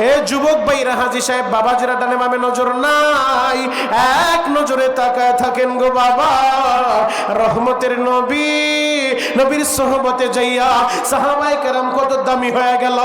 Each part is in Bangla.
এ যুবক ভাইরা, হাজী সাহেব বাবাজিরা ডানে বামে নজর নাই, এক নজরে তাকায় থাকেন গো বাবা। রহমতের নবী, নবীর সোহবতে যাইয়া সাহাবায়ে কেরাম কত দামি হয়ে গেল।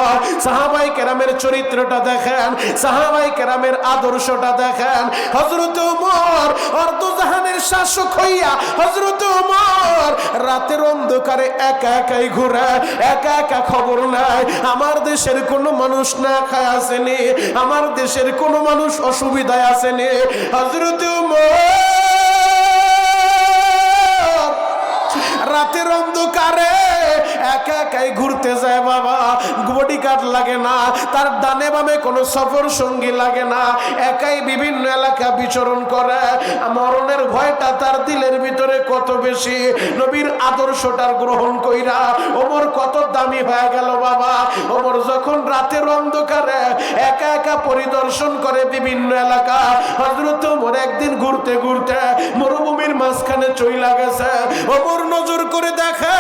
সাহাবায়ে কেরামের চরিত্রটা দেখেন, সাহাবায়ে কেরামের আদর্শটা দেখেন। হযরত ওমর অর্ধজাহানের শাসক হইয়া হযরত ওমর রাতের অন্ধকারে একা একাই ঘুরে, একা একা খবর নাই আমার দেশের কোনো মানুষ না খায় আসেনি, আমার দেশের কোনো মানুষ অসুবিধায় আসেনি। হযরত ওমর রাতের অন্ধকারে একা একাই ঘুরতে যায় বাবা। বডিগার্ড লাগে না, তার ডানে বামে কোনো সফর সঙ্গী লাগে না, একাই বিভিন্ন এলাকা বিচরণ করে। মরণের ভয়টা তার দিলের ভিতরে কত বেশি। নবীর আদর্শটার গ্রহণ কইরা ওমর কত দামি হয়ে গেল বাবা। ওমর যখন রাতের অন্ধকারে একা একা পরিদর্শন করে বিভিন্ন এলাকা, হযরত ওমর একদিন ঘুরতে ঘুরতে মরুভূমির মাঝখানে চইলা গেছে। ওমর নজর করে দেখে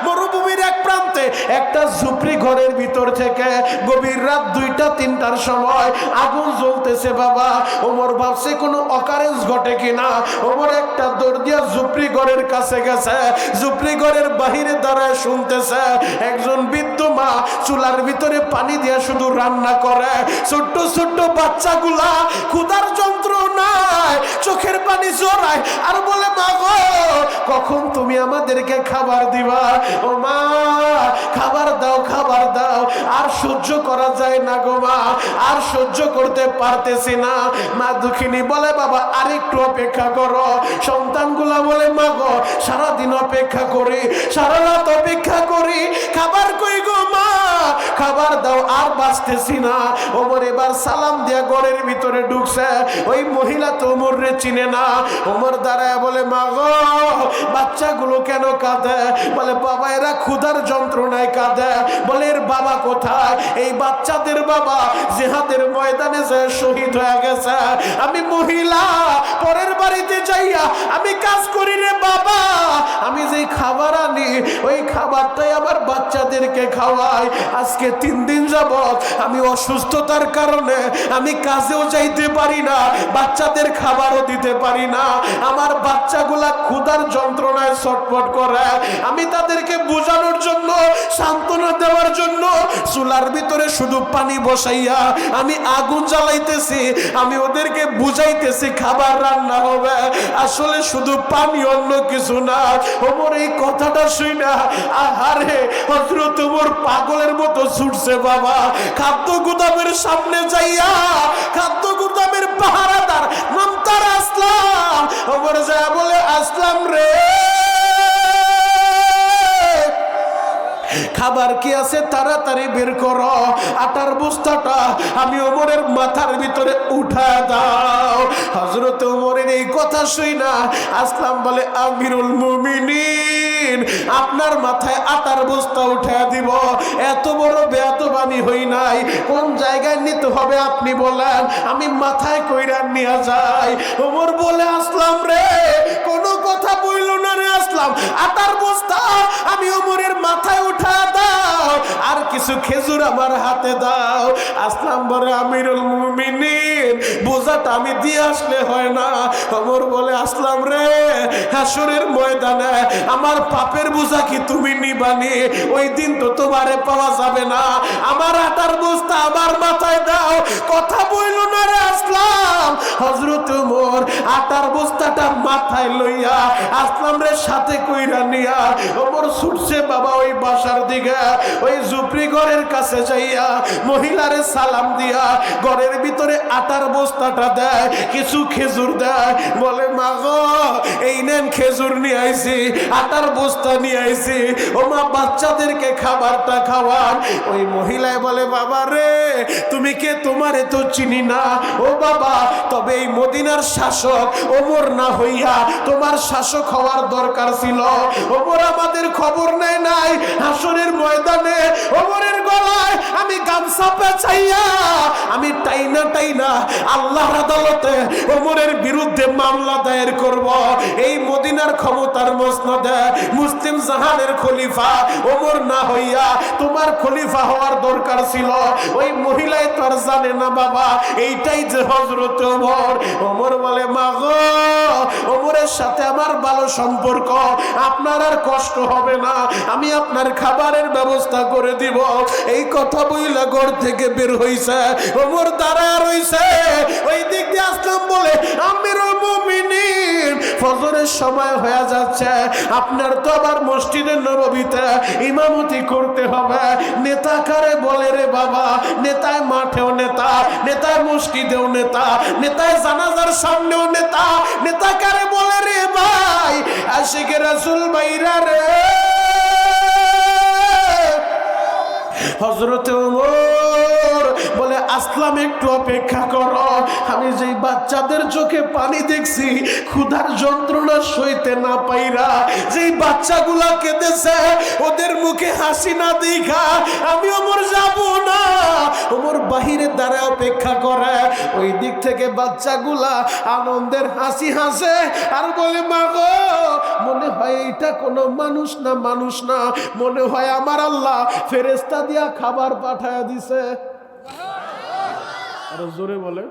মরুভূমির এক প্রান্তে একটা ঝুপড়ি ঘরের ভিতর থেকে গভীর রাত 2টা-3টার সময় আগুন জ্বলতেছে বাবা। ওমর ভাবছে কোনো অকারেন্স ঘটে কিনা। ওমর একটা দৌড় দিয়া ঝুপড়ি ঘরের কাছে গেছে। ঝুপড়ি ঘরের বাহিরে দাঁড়ায় শুনতেছে একজন বৃদ্ধ মা চুলার ভিতরে পানি দিয়া শুধু রান্না করে। ছোট্ট ছোট্ট বাচ্চাগুলা ক্ষুধার যন্ত্রণায় চোখের পানি জড়ায় আর বলে, মা গো কখন তুমি আমাদেরকে খাবার দিবা? ও মা খাবার দাও, খাবার দাও। আর সহ্য করা যায় না গো মা, আর সহ্য করতে পারতেছি না। মা দুঃখিনী বলে, বাবা আরেকটু অপেক্ষা করো। সন্তানগুলা বলে, মা গো সারাদিন অপেক্ষা করি, সারা রাত অপেক্ষা করি, খাবার কই গো মা, খাবার দাও, আর বাঁচতেছি না। ওমর এবার সালাম দিয়া ঘরের ভিতরে ঢুকছে। ওই মহিলা তো ওমরে চিনে না। ওমর দাঁড়ায় বলে, মা গো বাচ্চাগুলো কেন কাঁদে? বলে, বাবা এরা ক্ষুধার যন্ত্রণায় কাঁদে। বলে, এর বাবা কোথায়? এই বাচ্চাদের বাবা জিহাদের ময়দানে যে শহীদ হয়ে গেছে। আমি মহিলা পরের বাড়িতে যাইয়া আমি কাজ করি রে বাবা, আমি যে খাবার আনি ওই খাবারটাই আমার বাচ্চাদেরকে খাওয়াই। আজকে 3 দিন যাবত আমি অসুস্থতার কারণে আমি কাজেও যাইতে পারি না, বাচ্চাদের খাবারও দিতে পারি না। আমার বাচ্চাগুলা ক্ষুধার যন্ত্রণায় ছটফট করে। আমি তাদেরকে বোঝানোর জন্য, সান্ত্বনা দেওয়ার জন্য চুলার ভিতরে শুধু পানি বসাইয়া আমি আগুন জ্বালাইতেছি, আমি ওদেরকে বুঝাইতেছি খাবার রান্না হবে, আসলে শুধু পানি, অন্য কিছু না। ওমর এই কথাটা শুনা আহারে হযরত ওমর পাগলের মতো ছুটছে বাবা। খাদ্য গুদামের সামনে যাইয়া খাদ্য গুদামের পাহারাদার নাম তার আসলাম। ওমর যায় বলে, আসলাম রে খাবার কি আছে তাড়াতাড়ি বের করো, আটার বস্তাটা আমি ওমরের মাথার ভিতরে উঠা দাও। হযরত ওমরের এই কথা শুনা আসলাম বলে, আমিরুল মুমিনিন আপনার মাথায় আটার বস্তা উঠা দিব, এত বড় বেয়াদব আমি হই নাই। কোন জায়গায় নিতে হবে আপনি বলেন, আমি মাথায় কইরা নিয়ে যাই। ওমর বলে, আসলাম রে কোনো কথা বইল না রে আসলাম, আটার বস্তা আমি ওমরের মাথায় উঠা দাও, আর কিছু খেজুর আমার হাতে দাও। আসলাম বলে, আমিরুল মুমিনিন বোঝাটা আমি দিয়ে আসলে হয় না। ওমর বলে, আসলাম রে হাসরের ময়দানে আমার পাপের বোঝা কি তুমি নিবানি? ওই দিন তো তোমারে পাওয়া যাবে না, আমার আটার বস্তা আমার মাথায় দাও। কথা বইল না রে আসলাম। হযরত ওমর আটার বস্তাটা মাথায় লইয়া আসলাম রে সাথে কইরা নিয়া ওমর ছুটছে বাবা ওই বাসার দিকে। ওই ঝুপড়ি ঘরের কাছে যাইয়া মহিলারে সালাম দিয়া ঘরের ভিতরে আটার বস্তাটা দেয়, কিছু খেজুর দেয়। বলে, মা গো এই নেন খেজুর নিয়ে আইছি, আটার বস্তা নিয়ে আইছি, ও মা বাচ্চাদেরকে খাবারটা খাওয়ান। ওই মহিলায় বলে, বাবা রে তুমি কে? তোমারে তো চিনি না। ও বাবা, তবে এই মদিনার শাসক ওমর না হইয়া তোমার শাসক হওয়ার দরকার ছিল। ওমর আমাদের খবর নেয় নাই। হাসরের ময়দানে ওমরের গলায় আমি গামছা পেঁচাইয়া আমি টাইনা আল্লাহর আদালতে ওমরের বিরুদ্ধে মামলা দায়ের করব। এই মদিনার ক্ষমতার মসনদে মুসলিম জাহানের খলিফা ওমর না হইয়া তোমার খলিফা হওয়ার দরকার ছিল। ওই মহিলাই তো আর জানে না বাবা এইটাই যে হযরত ওমর। ওমর বলে মা গো, ওমরের সাথে আমার ভালো সম্পর্ক, আপনার আর কষ্ট হবে না, আমি আপনার খাবারের ব্যবস্থা করে দিব। এই কথা বইলা ঘর থেকে বের হইছে। ওমর দাঁড়ায় রইছে। ওই দিক দিয়ে আসলাম বলে আমিরুল মুমিনিন ফজরের সময় হয়ে যাচ্ছে, আপনার তো আবার মসজিদে নববীতে ইমামতি করতে হবে। নেতা কারে বলে রে বাবা? নেতায় মাঠেও নেতা, নেতায় মসজিদেও নেতা, নেতায় জানাজার সামনেও নেতা। নেতা কারে বলে রে ভাই? আশিকে রাসূল বাইরা রে। হযরত ওমর বলে আসলাম একটু অপেক্ষা করো, আমি যেই বাচ্চাদের চোখে পানি দেখছি ক্ষুধার যন্ত্রণা সইতে না পাইরা, যেই বাচ্চাগুলা কেঁদেছে ওদের মুখে হাসি না দেখা আমি ওমর যাব না। ওমর বাহিরে দাঁড়ায় অপেক্ষা করে। ওই দিক থেকে বাচ্চাগুলা আনন্দের হাসি হাসে আর বলে মা গো, মনে হয় এইটা কোনো মানুষ না, মানুষ না, মনে হয় আমার আল্লাহ ফেরেশতা দিয়া খাবার পাঠায়া দিছে। আরো জোরে বলে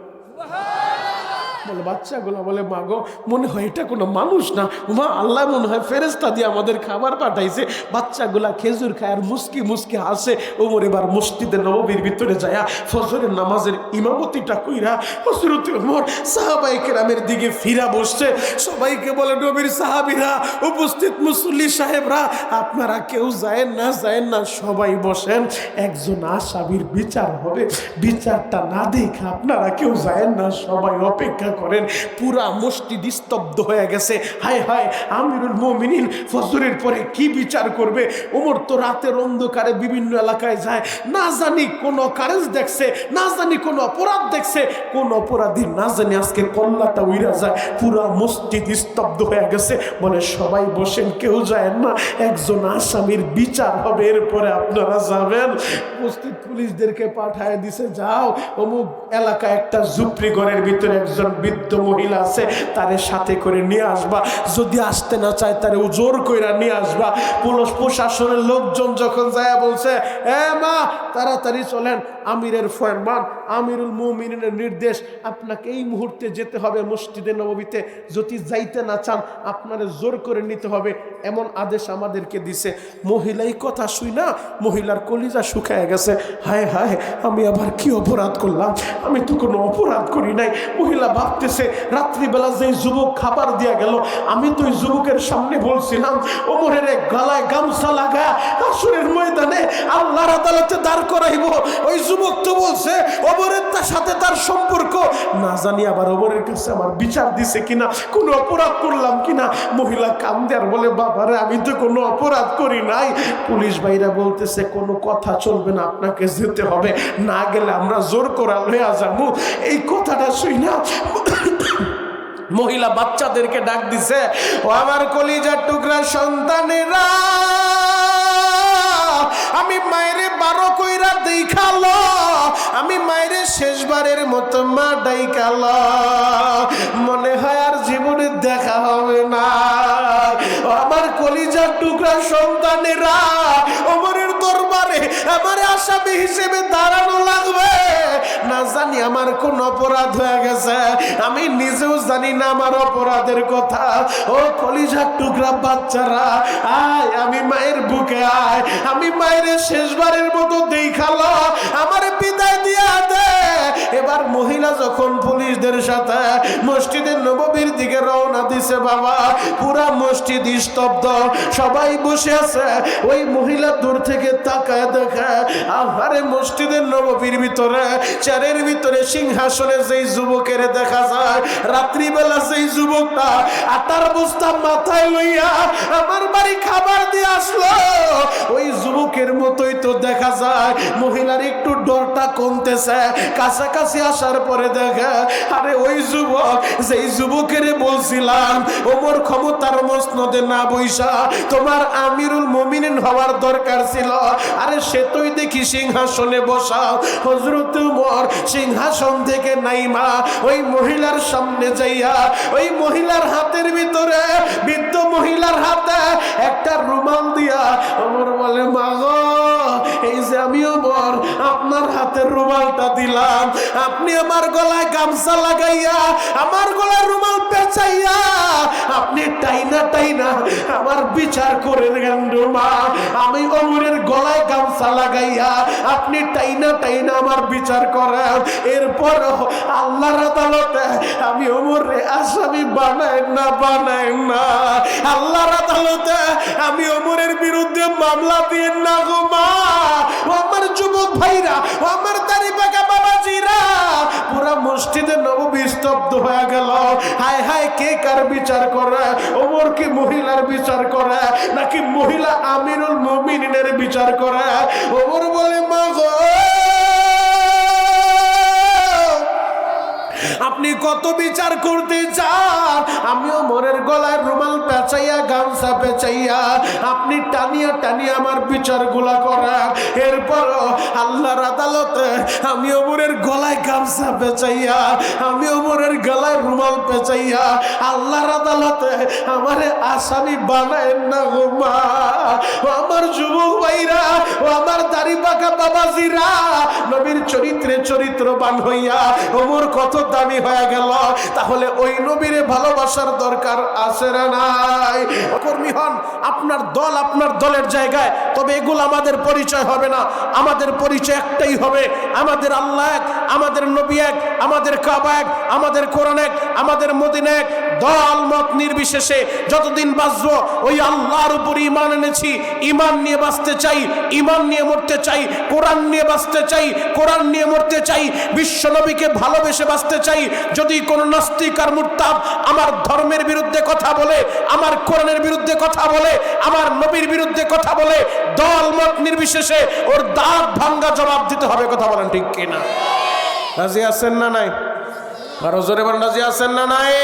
বলে বাচ্চাগুলা বলে মা গো, মনে হয় এটা কোনো মানুষ না, মা আল্লাহ মনে হয় ফেরেশতা দিয়ে আমাদের খাবার পাঠাইছে। বাচ্চাগুলা খেজুর খায় আর মুস্কি মুস্কি হাসে। ওমর এবার মসজিদে নববীর ভিতরে যায় ফজরের নামাজের ইমামতিটা কইরা হযরত ওমর সাহাবায়ে কেরামের দিকে ফিরা বসছে। সবাইকে বলে নবীর সাহাবীরা, উপস্থিত মুসল্লি সাহেবরা, আপনারা কেউ যায়েন না, সবাই বসেন, একজন আসামির বিচার হবে, বিচারটা না দেখে আপনারা কেউ যায়েন না, সবাই অপেক্ষা করেন। পুরা মসজিদ স্তব্ধ হয়ে গেছে। হায় হায়, আমিরুল মুমিনিন ফজরের পরে কি বিচার করবে? ওমর তো রাতের অন্ধকারে বিভিন্ন এলাকায় যায়, না জানি কোন কারেজ দেখছে, না জানি কোন অপরাধ দেখছে, কোন অপরাধী না জানি আজকে কল্লাটা উইরা যায়। পুরা মসজিদ স্তব্ধ হয়ে গেছে। বলে সবাই বসেন, কেউ যায় না, একজন আসামির বিচার হবে, এরপরে আপনারা যাবেন। উপস্থিত পুলিশদেরকে পাঠায় দিছে, যাও অমুক এলাকায় একটা ঝুপড়ি ঘরের ভিতরে একজন বৃদ্ধ মহিলা আছে, তারে সাথে করে নিয়ে আসবা, যদি আসতে না চায় তারে জোর কইরা নিয়ে আসবা। পুলিশ প্রশাসনের লোকজন যখন যায় বলছে, এ মা তাড়াতাড়ি চলেন, আমিরের ফরমান, আমিরুল মুমিনিনের নির্দেশ, আপনাকে এই মুহূর্তে যেতে হবে মসজিদে নববীতে, যদি যাইতে না চান আপনারে জোর করে নিতে হবে, এমন আদেশ আমাদেরকে দিছে। মহিলাই কথা শুই না, মহিলার কলিজা শুকায় গেছে। হায় হায়, আমি আবার কি অপরাধ করলাম? আমি তো কোনো অপরাধ করি নাই। মহিলা ভাবতেছে, রাত্রিবেলা যে যুবক খাবার দিয়া গেল, আমি তো ওই যুবকের সামনে বলছিলাম ওমরের গলায় গামছা লাগা আসরের ময়দানে আল্লাহর আদালতে দাঁড় করাইব, ওই যুবক তো বলছে ওমরের সাথে তার সম্পর্ক, না জানি আবার ওমরের কাছে আমার বিচার দিছে কিনা, কোনো অপরাধ করলাম কিনা। মহিলা কান্দে আর বলে, বাবারে আমি তো কোনো অপরাধ করি নাই। পুলিশ ভাইরা বলতেছে, কোনো কথা চলবে না, আপনাকে যেতে হবে, না গেলে আমরা জোর করা লইয়া যাবো। এই কথাটা শুই না মহিলা বাচ্চাদেরকে ডাক দিছে, ও আমার কলিজার টুকরা সন্তানেরা, আমি মায়েরে 12 কইরা দেখালো, আমি মায়েরে শেষবারের মতো মা ডাইকালো, মনে হয় আর জীবনে দেখা হবে না। আমার কলিজার টুকরা সন্তানেরা, ওমরের দরবারে আমার আসামি হিসেবে দাঁড়ানো লাগবে, না জানি আমার কোন অপরাধ হয়ে গেছে, আমি নিজেও জানি না আমার অপরাধের কথা। ও কলিজার টুকরা বাচ্চারা, আয় আমি মায়ের বুকে, আয় আমি মায়ের শেষবারের মতো দেখালো, আমার বিদায় দিয়া দে। এবার মহিলা যখন পুলিশদের সাথে মসজিদের নববীর দিকে রওনা দিছে, বাবা পুরা মসজিদ স্তব্ধ, সবাই বসে আছে। ওই মহিলা দূর থেকে তাকায় দেখে, আহারে মসজিদের নববীর ভিতরে চেয়ারের ভিতরে সিংহাসনে যেই যুবকের দেখা যায়, রাত্রিবেলা সেই যুবকটা আটার বস্তা মাথায় লইয়া আমার বাড়ি খাবার দিয়ে আসলো, ওই যুবকের মতোই তো দেখা যায়। মহিলার একটু ডরটা কমতেছে, কাছাকাছি আসার পরে দেখে আরে ওই যুবক, যেই যুবকের বলছিলাম ওমর ক্ষমতার মসনদে না বইসা তোমার আমিরুল মুমিনিন হওয়ার দরকার ছিল, আরে সে তোই দেখি সিংহাসনে বসা। হযরত ওমর সিংহাসন থেকে নাইমা ওই মহিলার সামনে যাইয়া ওই মহিলার হাতের ভিতরে, বৃদ্ধ মহিলার হাতে একটা রুমাল দিয়া ওমর বলে, মা গো, এই যে আমি ওমর আপনার হাতের রুমালটা দিলাম, আপনি আমার গলায় গামছা লাগাইয়া আমার গলায় রুমাল পেঁচাইয়া আপনি টাইনা টাইনা আমার বিচার করে গেলেন। মা, আমি ওমরের গলায় গামছা লাগাইয়া আপনি টাইনা টাইনা আমার বিচার করেন, এরপর আল্লাহর আদালতে আমি ওমরে আসামি বানাই না আল্লাহর আদালতে আমি ওমরের বিরুদ্ধে মামলা দিয়ে না গো মা। ও আমার যুবক ভাইরা, ও আমার দাড়ি পাকা বাবাজিরা, পুরা মসজিদে নববী স্তব্ধ হয়ে গেল। হায় হায়, কে কার বিচার করে? ওমর কি মহিলার বিচার করে নাকি মহিলা আমিরুল মুমিনিনের বিচার করে? ওমর বলে, মা গো, আপনি কত বিচার করতে চান? আমি ওমরের গলায় রুমাল পেঁচাইয়া গামছা পেঁচাইয়া আপনি টানিয়া টানিয়া আমার বিচারগুলা করেন, এরপর আল্লাহর আদালতে আমি ওমরের গলায় গামছা পেঁচাইয়া আমি ওমরের গলায় রুমাল পেঁচাইয়া আল্লাহর আদালতে আমারে আসামি বানায়েন না গো মা। ও আমার যুবক ভাইরা, ও আমার দাড়ি পাকা বাবাজিরা, নবীর চরিত্রে চরিত্রবান হইয়া ওমর কত দামি হয়ে গেল। তাহলে ওই নবীরে ভালোবাসার দরকার আছে না নাই? কর্মী হন, আপনার দল আপনার দলের জায়গায়, তবে এগুলো আমাদের পরিচয় হবে না। আমাদের পরিচয় একটাই হবে, আমাদের আল্লাহ এক, আমাদের নবী এক, আমাদের কাবা এক, আমাদের কোরআন এক, আমাদের মদিনা এক। দল মত নির্বিশেষে যতদিন বাঁচবো ওই আল্লাহর উপর ঈমান এনেছি, ঈমান নিয়ে বাঁচতে চাই, ঈমান নিয়ে মরতে চাই, কোরআন নিয়ে বাঁচতে চাই, কোরআন নিয়ে মরতে চাই, বিশ্ব নবীকে ভালোবেসে বাঁচতে চাই। যদি কোন নাস্তিক আর মুরতাদ আমার ধর্মের বিরুদ্ধে কথা বলে, আমার কোরআনের বিরুদ্ধে কথা বলে, আমার নবীর বিরুদ্ধে কথা বলে, দল মত নির্বিশেষে ওর দাঁত ভাঙ্গা জবাব দিতে হবে। কথা বলেন ঠিক কিনা? রাজি আছেন না নাই? আরো জোরে বলেন, রাজি আছেন না নাই?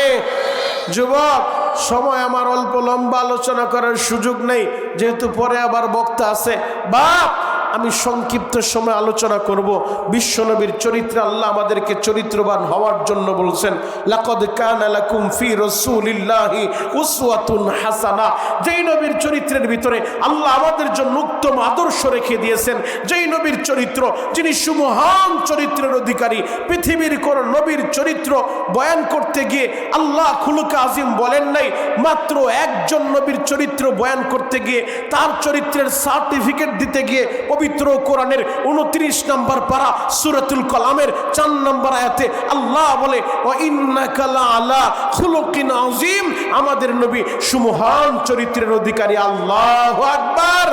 যুবক, সময় আমার অল্প, লম্বা আলোচনা করার সুযোগ নেই, যেহেতু পরে আবার বক্তা আছে। বাপ, আমি সংক্ষিপ্ত সময় আলোচনা করব বিশ্বনবীর চরিত্রে। আল্লাহ আমাদেরকে চরিত্রবান হওয়ার জন্য বলছেন, লাকাদ কানা লাকুম ফি রাসূলিল্লাহি উসওয়াতুন হাসানা। যেই নবীর চরিত্রের ভিতরে আল্লাহ আমাদের জন্য উত্তম আদর্শ রেখে দিয়েছেন, যেই নবীর চরিত্র, যিনি সুমহান চরিত্রের অধিকারী। পৃথিবীর কোন নবীর চরিত্র বয়ান করতে গিয়ে আল্লাহ খুলুক আজিম বলেন নাই, মাত্র একজন নবীর চরিত্র বয়ান করতে গিয়ে, তার চরিত্রের সার্টিফিকেট দিতে গিয়ে পবিত্র কোরআনের 29 নম্বর পারা সূরাতুল কালামের 4 নম্বর আয়াতে আল্লাহ বলে, ওয়া ইন্নাকা লাআলা খুলুকিন আযীম। আমাদের নবী সুমহান চরিত্রের অধিকারী। আল্লাহু আকবার।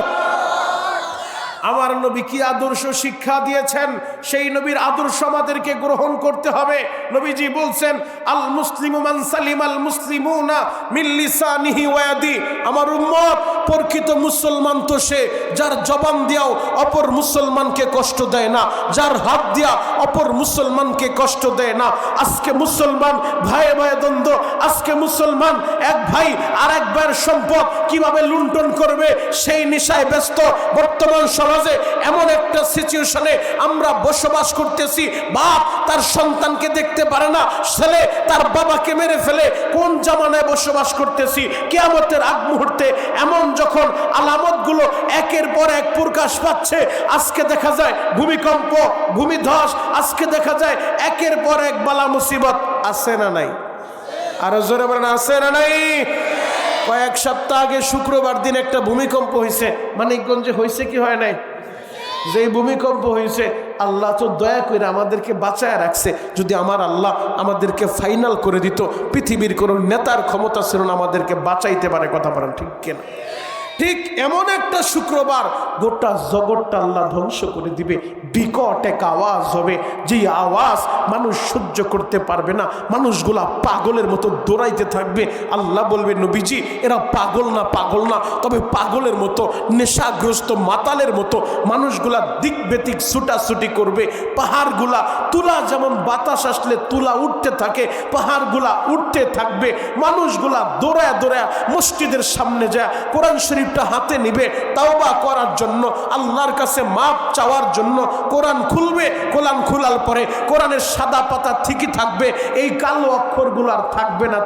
আমার নবী কি আদর্শ শিক্ষা দিয়েছেন, সেই নবীর আদর্শ আমাদেরকে গ্রহণ করতে হবে। নবীজি বলছেন, আল মুসলিমু মান সালিমাল মুসলিমুনা মিন লিসানিহি ওয়া ইয়াদি। আমার উম্মত, প্রকৃত মুসলমান তো সে যার জবান দিয়াও অপর মুসলমানকে কষ্ট দেয় না, যার হাত দিয়া অপর মুসলমানকে কষ্ট দেয় না। আজকে মুসলমান ভাইয়ে ভাইয়ে দ্বন্দ্ব, আজকে মুসলমান এক ভাই আর এক ভাইয়ের সম্পদ কিভাবে লুণ্ঠন করবে সেই নেশায় ব্যস্ত। বর্তমান সমাজে এমন একটা সিচুয়েশনে আমরা বসবাস করতেছি, বাপ তার সন্তানকে দেখতে পারে না, ছেলে তার বাবাকে মেরে ফেলে। কোন জামানায় বসবাস করতেছি? কিয়ামতের আগ মুহূর্তে এমন যখন আলামতগুলো একের পর এক প্রকাশ পাচ্ছে, আজকে দেখা যায় ভূমিকম্প, ভূমিধস, আজকে দেখা যায় একের পর এক বালা মুসিবত। আছে না নাই? আরো জোরে বলেন, আছে না নাই? কয়েক সপ্তাহ আগে শুক্রবার দিন একটা ভূমিকম্প হয়েছে মানিকগঞ্জে। হয়েছে কি হয় নাই? যে ভূমিকম্প হয়েছে, আল্লাহ তো দয়া করে আমাদেরকে বাঁচায় রাখছে। যদি আমার আল্লাহ আমাদেরকে ফাইনাল করে দিত, পৃথিবীর কোনো নেতার ক্ষমতা ছিল না আমাদেরকে বাঁচাইতে পারে। কথা বলেন ঠিক কিনা? ঠিক এমন একটা শুক্রবার গোটা জগৎটা আল্লাহ ধ্বংস করে দিবে। বিকট এক আওয়াজ হবে, যে আওয়াজ মানুষ সহ্য করতে পারবে না, মানুষগুলা পাগলের মতো দৌড়াইতে থাকবে। আল্লাহ বলবে, নবীজি এরা পাগল না, তবে পাগলের মতো, নেশাগ্রস্ত মাতালের মতো মানুষগুলা দিক বেতিক ছুটাছুটি করবে। পাহাড়গুলা তুলা যেমন বাতাস আসলে তুলা উঠতে থাকে, পাহাড়গুলা উঠতে থাকবে। মানুষগুলা দৌড়ায় মসজিদের সামনে যায় কোরআন শরীফটা হাতে নিবে তাওবা করার জন্য, আল্লাহর কাছে মাপ চাওয়ার জন্য। কোরআন খুলবে, কোরআন খোলার পরে কোরআনের সাদা পাতা ঠিকই থাকবে, এই কালো অক্ষরগুলো আর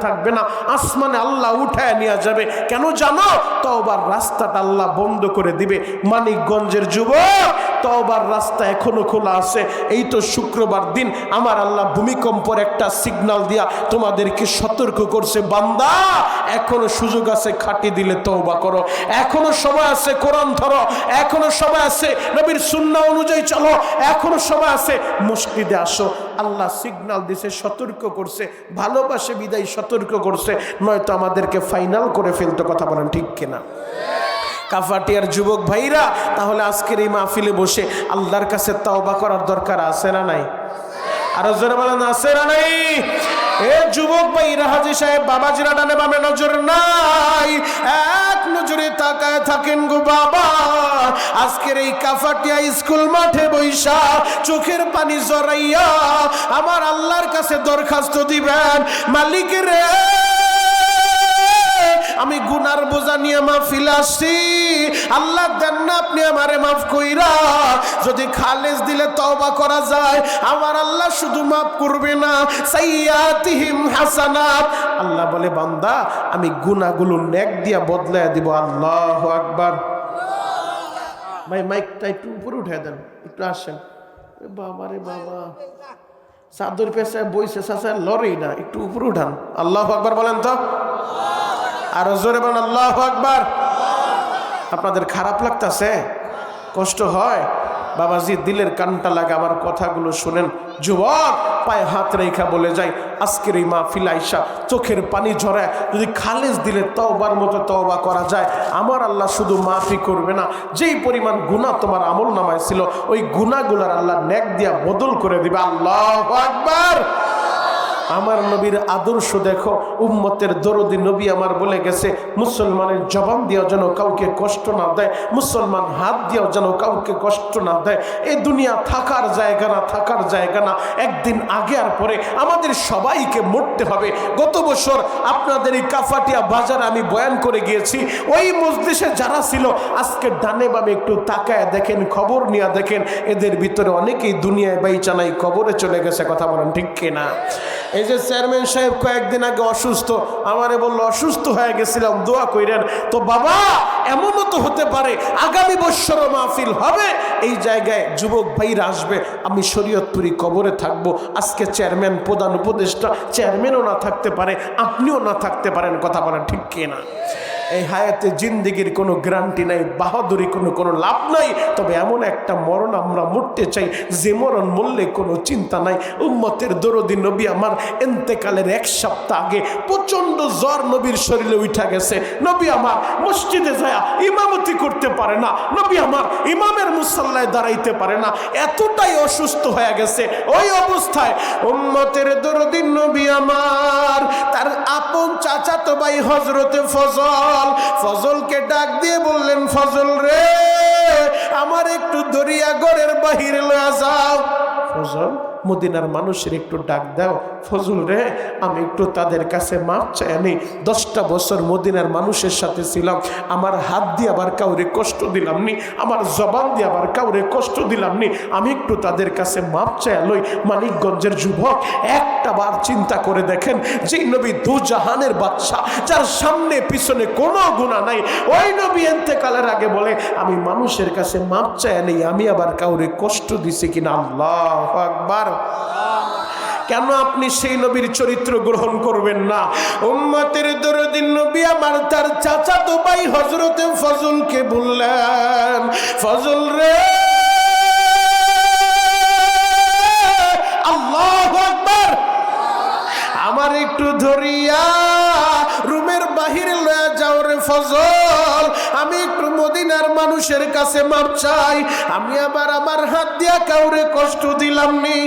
থাকবে না। আসমানে আল্লাহ উঠায় নিয়ে যাবে। কেন জানো? তওবার রাস্তাটা আল্লাহ বন্ধ করে দিবে। মানিকগঞ্জের যুবক, তওবার রাস্তা এখনো খোলা আছে। এই তো শুক্রবার দিন আমার আল্লাহ ভূমিকম্পের একটা সিগন্যাল দিয়া তোমাদেরকে সতর্ক করছে, বান্দা এখনো সুযোগ আছে, খাটি দিলে তওবা করো, এখনো সময় আছে, কোরআন ধরো, এখনো সময় আছে, নবীর সুন্নাহ অনুযায়ী চলো, এখনো সময় আছে, মসজিদে আসো। আল্লাহ সিগন্যাল দিছে, সতর্ক করছে, ভালোবাসে বিদায় সতর্ক করছে, নয়তো আমাদেরকে ফাইনাল করে ফেলতো। কথা বলেন ঠিক কিনা? কাফাটিয়ার যুবক ভাইরা, তাহলে আজকের এই মাহফিলে বসে আল্লাহর কাছে তওবা করার দরকার আছে না নাই? আরো জোরে বলেন, আছে না নাই? এ যুবক ভাইরা, হাজী সাহেব বাবাজিরা ডানে বামে নজর নাই, এক নজরে তাকায় থাকেন গো বাবা। আজকের এই কাফাটিয়া স্কুল মাঠে বৈশা চোখের পানি জড়াইয়া আমার আল্লাহর কাছে দরখাস্ত দিবেন, মালিক রে আমি গুনার বোঝা নিয়ে মাহফিল আসছি, আল্লাহ দেন না আপনি আমারে মাফ কইরা। যদি খালেস দিলে তওবা করা যায়, আমার আল্লাহ শুধু মাফ করবে না, সাইয়্যাতিহিম হাসানাত। আল্লাহ বলে, বান্দা আমি গুনাহগুলো নেক দিয়া বদলায় দিব। আল্লাহু আকবার। ভাই মাইকটা একটু উপরে উঠে দেন, একটু আসেন। বাবা রে বাবা, চাদর পেছায় বইছে চাচা, লড়েই না, একটু উপরে উঠান। আল্লাহু আকবার বলেন তো, আর জোরে বলেন আল্লাহু আকবার। আপনাদের খারাপ লাগতেছে? কষ্ট হয়? বাবাজি দিলের কানটা লাগে আমার কথাগুলো শুনেন। যুবক পায়ে হাত রেখা বলে যায়, আজকের এই মাহফিল আইসা চোখের পানি ঝরায় যদি খালেস দিলে তওবার মতো তওবা করা যায়, আমার আল্লাহ শুধু মাফই করবে না, যেই পরিমাণ গুনাহ তোমার আমল নামায় ছিল ওই গুনাহগুলোর আল্লাহ নেক দিয়া বদল করে দিবে। আল্লাহু আকবার। আমার নবীর আদর্শ দেখো, উম্মতের দরদি নবী আমার বলে গেছে, মুসলমানের জবান দিয়েও যেন কাউকে কষ্ট না দেয়, মুসলমান হাত দিয়েও যেন কাউকে কষ্ট না দেয়। এই দুনিয়া থাকার জায়গা না, একদিন আগে আর পরে আমাদের সবাইকে মরতে হবে। গত বছর আপনাদের এই কাফাটিয়া বাজারে আমি বয়ান করে গিয়েছি, ওই মজলিসে যারা ছিল আজকে ডানে বামে একটু তাকায় দেখেন, খবর নিয়ে দেখেন, এদের ভিতরে অনেকেই দুনিয়ায় বাইচা নাই, কবরে চলে গেছে। কথা বলেন ঠিক কিনা? এই যে চেয়ারম্যান সাহেব কয়েকদিন আগে অসুস্থ, আমারে বললো অসুস্থ হয়ে গেছিলাম, দোয়া কইরেন। তো বাবা এমনও তো হতে পারে আগামী বছরও মাহফিল হবে, এই জায়গায় যুবক ভাইরা আসবে, আমি শরীয়তপুরি কবরে থাকবো। আজকে চেয়ারম্যান, প্রধান উপদেষ্টা, চেয়ারম্যানও না থাকতে পারে, আপনিও না থাকতে পারেন। কথা বলেন ঠিক কিনা? এই হায়াতে জিন্দিগির কোনো গ্যারান্টি নাই, বাহাদুরি কোনো লাভ নাই। তবে এমন একটা মরণ আমরা মরতে চাই যে মরণ মরলে কোনো চিন্তা নাই। উম্মতের দরদি নবী আমার ইন্তেকালের এক সপ্তাহ আগে প্রচন্ড জ্বর নবীর শরীরে উঠা গেছে। নবী আমার মসজিদে যায় ইমামতি করতে পারে না, নবী আমার ইমামের মুসাল্লায় দাঁড়াইতে পারে না, এতটাই অসুস্থ হয়ে গেছে। ওই অবস্থায় উম্মতের দরদি নবী আমার তার আপন চাচাতো ভাই হযরতে ফজলকে ডাক দিয়ে বললেন, ফজল রে আমার একটু দরিয়া ঘরের বাহিরে লয়া যাও। ফজল মদিনার মানুষের একটু ডাক দাও, ফজল রে আমি একটু তাদের কাছে মাপ চাই। আমি 10টা বছর মদিনার মানুষের সাথে ছিলাম, আমার হাত দিয়ে আবার কাউরে কষ্ট দিলাম নি, আমার জবান দিয়ে আবার কাউরে কষ্ট দিলাম নি, আমি একটু তাদের কাছে মাপ চাই লই। মানিকগঞ্জের যুবক একটা বার চিন্তা করে দেখেন, যে নবী দুজাহানের বাদশা, যার সামনে পিছনে কোনো গুনাহ নাই, ওই নবী ইন্তেকালের আগে বলে আমি মানুষের কাছে মাপ চাই নেই, আমি আবার কাউরে কষ্ট দিছি কিনা। আল্লাহু আকবার। কেন আপনি সেই নবীর চরিত্র গ্রহণ করবেন না? উম্মতের দরদি নবী আমার তার চাচাতো ভাই হযরতে ফজলকে বললেন, ফজল রে আল্লাহু আকবার, আমার একটু ধরিয়া রুমের বাহিরে লয়ে যাও রে ফজল, আমি মানুষের কাছে মাপ চাই। আমি আমার হাত দিয়া কাউরে কষ্ট দিলাম নি,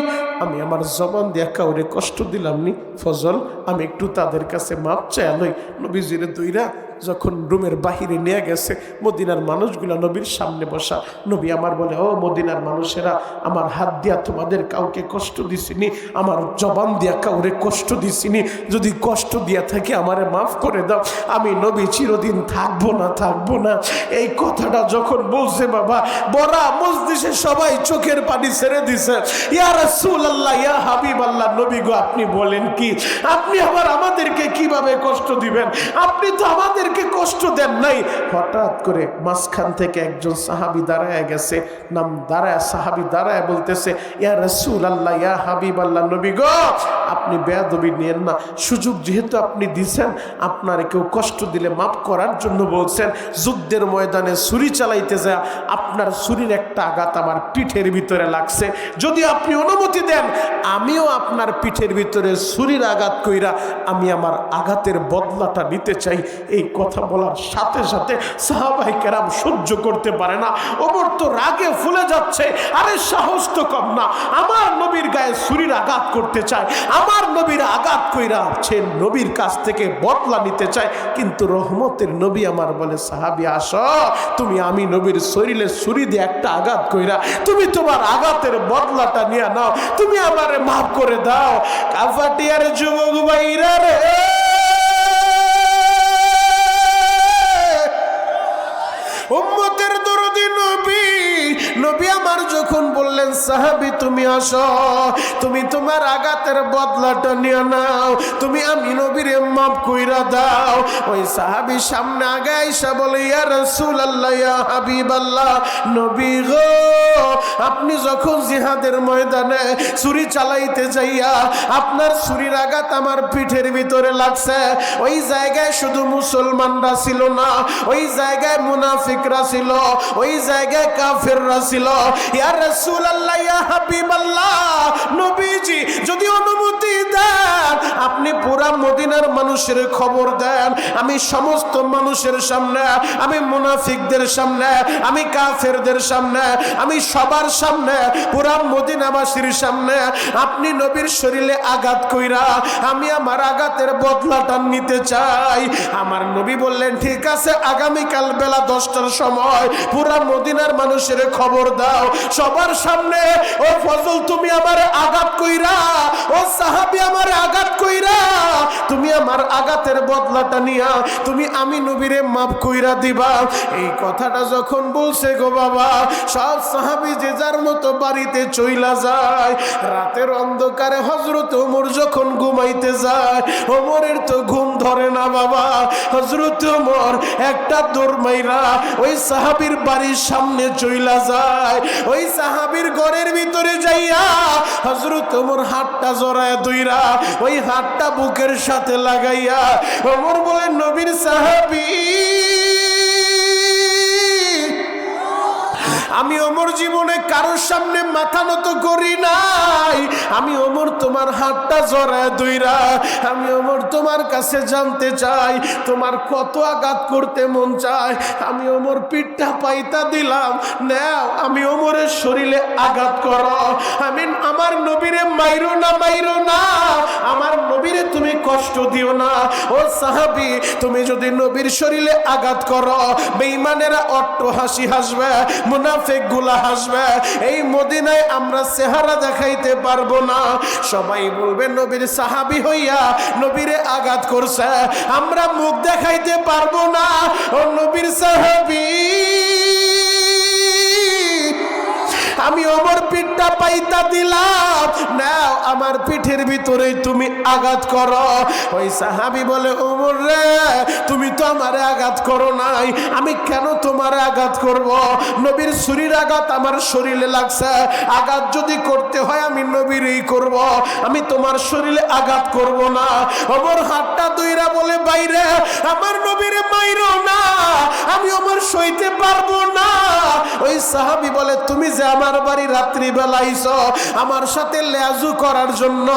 আমি আমার জবান দিয়া কাউরে কষ্ট দিলাম নি। ফজল আমি একটু তাদের কাছে মাপ চাই লই। নবীজিরে দুইরা যখন রুমের বাহিরে নিয়ে গেছে, মদিনার মানুষগুলা নবীর সামনে বসা। নবী আমার বলে, ও মদিনার মানুষেরা, আমার হাত দিয়া তোমাদের কাউকে কষ্ট দিছিনি, আমার জবান দিয়া কাউরে কষ্ট দিছিনি, যদি কষ্ট দিয়া থাকি আমারে মাফ করে দাও। আমি নবী চিরদিন থাকবো না। এই কথাটা যখন বলছে বাবা, বড়া মজলিসে সবাই চোখের পানি ছেড়ে দিছে। ইয়া রাসূলুল্লাহ, ইয়া হাবিবাল্লাহ, নবী গো আপনি বলেন কি? আপনি আবার আমাদেরকে কিভাবে কষ্ট দিবেন? আপনি তো আমাদেরকে কষ্ট দেন নাই। হঠাৎ করে মাঝখান থেকে একজন সাহাবী দাঁড়ায় গেছে, নাম দাঁড়ায়, সাহাবী দাঁড়ায় বলতেছে, ইয়া রাসূলুল্লাহ, ইয়া হাবিবাল্লাহ, নবী গো আপনি বেয়াদবি নিয়েন না, সুযোগ যেহেতু আপনি দিছেন, আপনার কেউ কষ্ট দিলে মাফ করার জন্য বলছেন। যুদ্ধের ময়দানে ছুরি চালাইতে যায় আপনার ছুরির একটা আঘাত আমার পিঠের ভিতরে লাগছে, যদি আপনি অনুমতি দেন আমিও আপনার পিঠের ভিতরে ছুরির আঘাত কইরা আমি আমার আঘাতের বদলাটা নিতে চাই। এই কথা বলার সাথে সাথে সাহাবায়ে কেরাম সহ্য করতে পারে না। ওমর তো রাগে ফুলে যাচ্ছে, আরে সাহস তো কম না, আমার নবীর গায়ে ছুরির আঘাত করতে চায়, আমার নবীর আঘাত কইরা সে নবীর কাছ থেকে বদলা নিতে চায়। কিন্তু রহমতের নবী আমার বলে, সাহাবী আসো, তুমি আমি নবীর শরীরে ছুরি দিয়ে একটা আঘাত কইরা তুমি তোমার আঘাতের বদলাটা নিয়ে নাও, তুমি আমারে মাফ করে দাও। কাফাটিয়ার যুবক ভাইরা রে, উম্মতের দরদি নবী আমার যখন বললেন, সাহাবী তুমি আসো, তুমি তোমার আঘাতের বদলাটা নিয়ে নাও, তুমি আমি নবীরে মাফ কইরা দাও। ওই সাহাবী সামনে আগে আইসা বলে, ইয়া রাসূলুল্লাহ, ইয়া হাবিবাল্লাহ, নবী গো আপনি যখন জিহাদের ময়দানে ছুরি চালাইতে যাইয়া আপনার ছুরির আঘাত আমার পিঠের ভিতরে লাগছে, ওই জায়গায় শুধু মুসলমানরা ছিল না, ওই জায়গায় মুনাফিকরা ছিল, ওই জায়গায় কাফেররা ছিল। ইয়া রাসূলুল্লাহ, ইয়া হাবিবাল্লাহ, নবীজি যদি অনুমতি দেন আপনি পুরা মদিনার মানুষের খবর দেন, আমি সমস্ত মানুষের সামনে, আমি মুনাফিকদের সামনে, আমি কাফেরদের সামনে, আমি সবার সামনে, পুরা মদিনাবাসীর সামনে আপনি নবীর শরীরে আঘাত কইরা আমি আমার আঘাতের বদলাটা নিতে চাই। আমার নবী বললেন, ঠিক আছে, আগামীকাল বেলা 10টার সময় পুরা মদিনার মানুষের খবর দাও, সবার সামনে। ও ফজল তুমি আমার আঘাত কইরা, ও সাহাবী আমার আঘাত কইরা তুমি আমার আঘাতের বদলাটা নিয়া তুমি আমি নবীরে মাফ কইরা দিবা। এই কথাটা যখন বলছে গো বাবা, সব সাহাবী যে যার মতো বাড়িতে চইলা যায়। রাতের অন্ধকারে হযরত ওমর যখন ঘুমাইতে যায়, ওমরের তো ঘুম ধরে না বাবা। হযরত ওমর একটা দৌড় মাইরা ওই সাহাবীর বাড়ির সামনে চইলা যায়, ওই সাহাবীর ঘরের ভিতরে যাইয়া হযরত ওমর হাতটা জড়ায় ধইরা ওই হাতটা বুকের সাথে লাগাইয়া ওমর বলেন, নবীর সাহাবী আমি ওমর জীবনে কারোর সামনে মাথা নত করি নাই, আমি ওমর তোমার হাতটা জড়ায় ধইরা আমি ওমর তোমার কাছে জানতে চাই তোমার কত আঘাত করতে মন চায়। আমি ওমর পিঠটা পাইতা দিলাম, নাও আমি ওমরের শরীরে আঘাত করো, আমি আমার নবীরে মাইরো না, আমার নবীরে তুমি কষ্ট দিও না। ও সাহাবী, তুমি যদি নবীর শরীরে আঘাত করো বেঈমানেরা অট্ট হাসি হাসবে, মুনাফিক গুলা হাসবে, এই মদিনায় আমরা চেহারা দেখাইতে পারবো না। সবাই বলবে নবীর সাহাবী হইয়া নবীরে আঘাত করছে, আমরা মুখ দেখাইতে পারবো না। ও নবীর সাহাবী, আমি ওমর পিঠটা পাইতা দিলাম, নাও আমার পিঠের ভিতরেই তুমি আঘাত করো। ওই সাহাবী বলে, ওমর রে তুমি তো আমারে আঘাত করো নাই, আমি কেন তোমারে আঘাত করব? নবীর ছুরির আঘাত আমার শরীরে লাগছে, আঘাত যদি করতে হয় আমি নবীরই করব, আমি তোমার শরীরে আঘাত করব না। ওমর হাতটা ধইরা বলে, বাইরে আমার নবীরে মাইরো না, আমি ওমর সইতে পারবো না। ওই সাহাবী বলে, তুমি যে আমার বাড়ি রাত্রি বেলা আইছো আমার সাথে লেজু করার জন্য,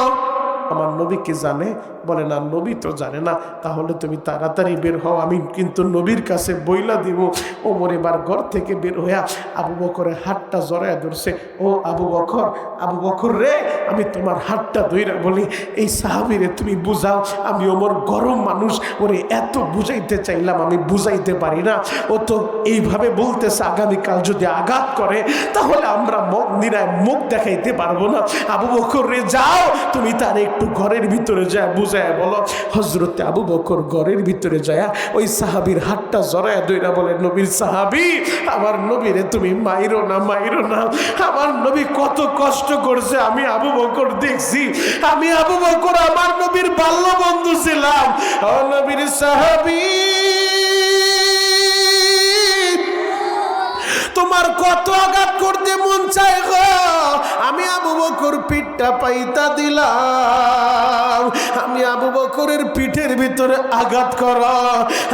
আমার নবী কি জানে বলে না, নবী তো জানে না। তাহলে তুমি তাড়াতাড়ি বের হও, আমি কিন্তু নবীর কাছে বইলা দিব। ওমর এবার ঘর থেকে বের হইয়া আবু বকরের হাতটা জড়াইয়া ধরছে। ও আবু বকর, আবু বকর রে, আমি তোমার হাতটা ধইরা বলি, এই সাহাবীরে তুমি বুঝাও। আমি ওমর গরম মানুষ, ওরে এত বুঝাইতে চাইলাম আমি বুঝাইতে পারি না। ও তো এইভাবে বলতেছে আগামীকাল যদি আঘাত করে তাহলে আমরা মদিনায় মুখ দেখাইতে পারবো না। আবু বকর রে, যাও তুমি তার একটু ঘরের ভিতরে যায় বুঝায় বলো। হযরতে আবু বকর ঘরের ভিতরে যায় ওই সাহাবীর হাতটা জড়ায় ধইরা বলে, নবীর সাহাবী, আমার নবীরে তুমি মাইরো না, মাইরো না। আমার নবী কত কষ্ট করছে আমি আবু বকর দেখছি। আমি আবু বকর আমার নবীর বাল্য বন্ধু ছিলাম। ও নবীর সাহাবী, তোমার কত আঘাত করতে মন চায় গো? আমি আবু বকর পিঠটা পাইতা দিলাম। আমি আবু বকরের পিঠের ভিতরে আঘাত করো।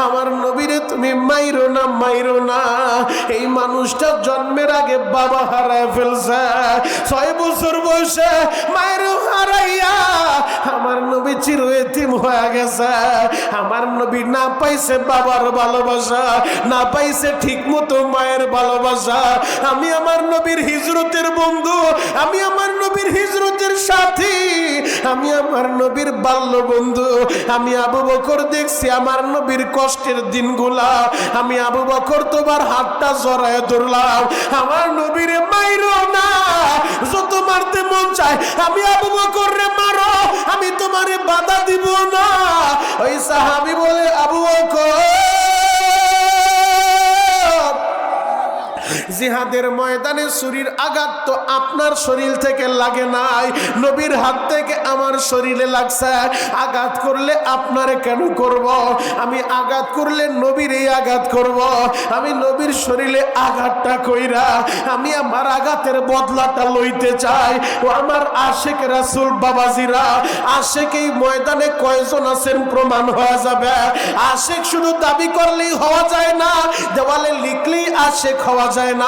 আমার নবীরে তুমি মাইরো না, মাইরো না। এই মানুষটা জন্মের আগে বাবা হারায় ফেলছে, 6 বছর বয়সে মায়ের হারাইয়া আমার নবী চির এতিম হয়ে গেছে। আমার নবী না পাইছে বাবার ভালোবাসা, না পাইছে ঠিক মতো মায়ের ভালোবাসা। আমি আমার নবীর হিজরতের বন্ধু, আমি আমার নবীর হিজরতের সাথী, আমি আমার নবীর বাল্য বন্ধু। আমি আবু বকর দেখছি আমার নবীর কষ্টের দিনগুলা। আমি আবু বকর তোমার হাতটা জড়ায় ধরলাম। আমার নবীরে মাইরো না, যত মারতে মন চায় আমি আবু বকর রে মারো, আমি তোমারে বাধা দিব না। ওই সাহাবী বলে, আবু বকর, জিহাদের ময়দানে ছুরির আঘাত তো আপনার শরীর থেকে লাগে নাই, নবীর হাত থেকে আমার শরীরে লাগছে। আঘাত করলে আপনারে কেন করব? আমি আঘাত করলে নবীরই আঘাত করব। আমি নবীর শরীরে আঘাতটা কইরা আমি আমার আঘাতের বদলাটা লইতে চাই। ও আমার আশিক রাসূল বাবাজিরা, আশিক এই ময়দানে কয়জন আছেন প্রমাণ হয়ে যাবে। আশিক শুধু দাবি করলেই হওয়া যায় না, দেওয়ালে লিখলেই আশিক হওয়া যায় না।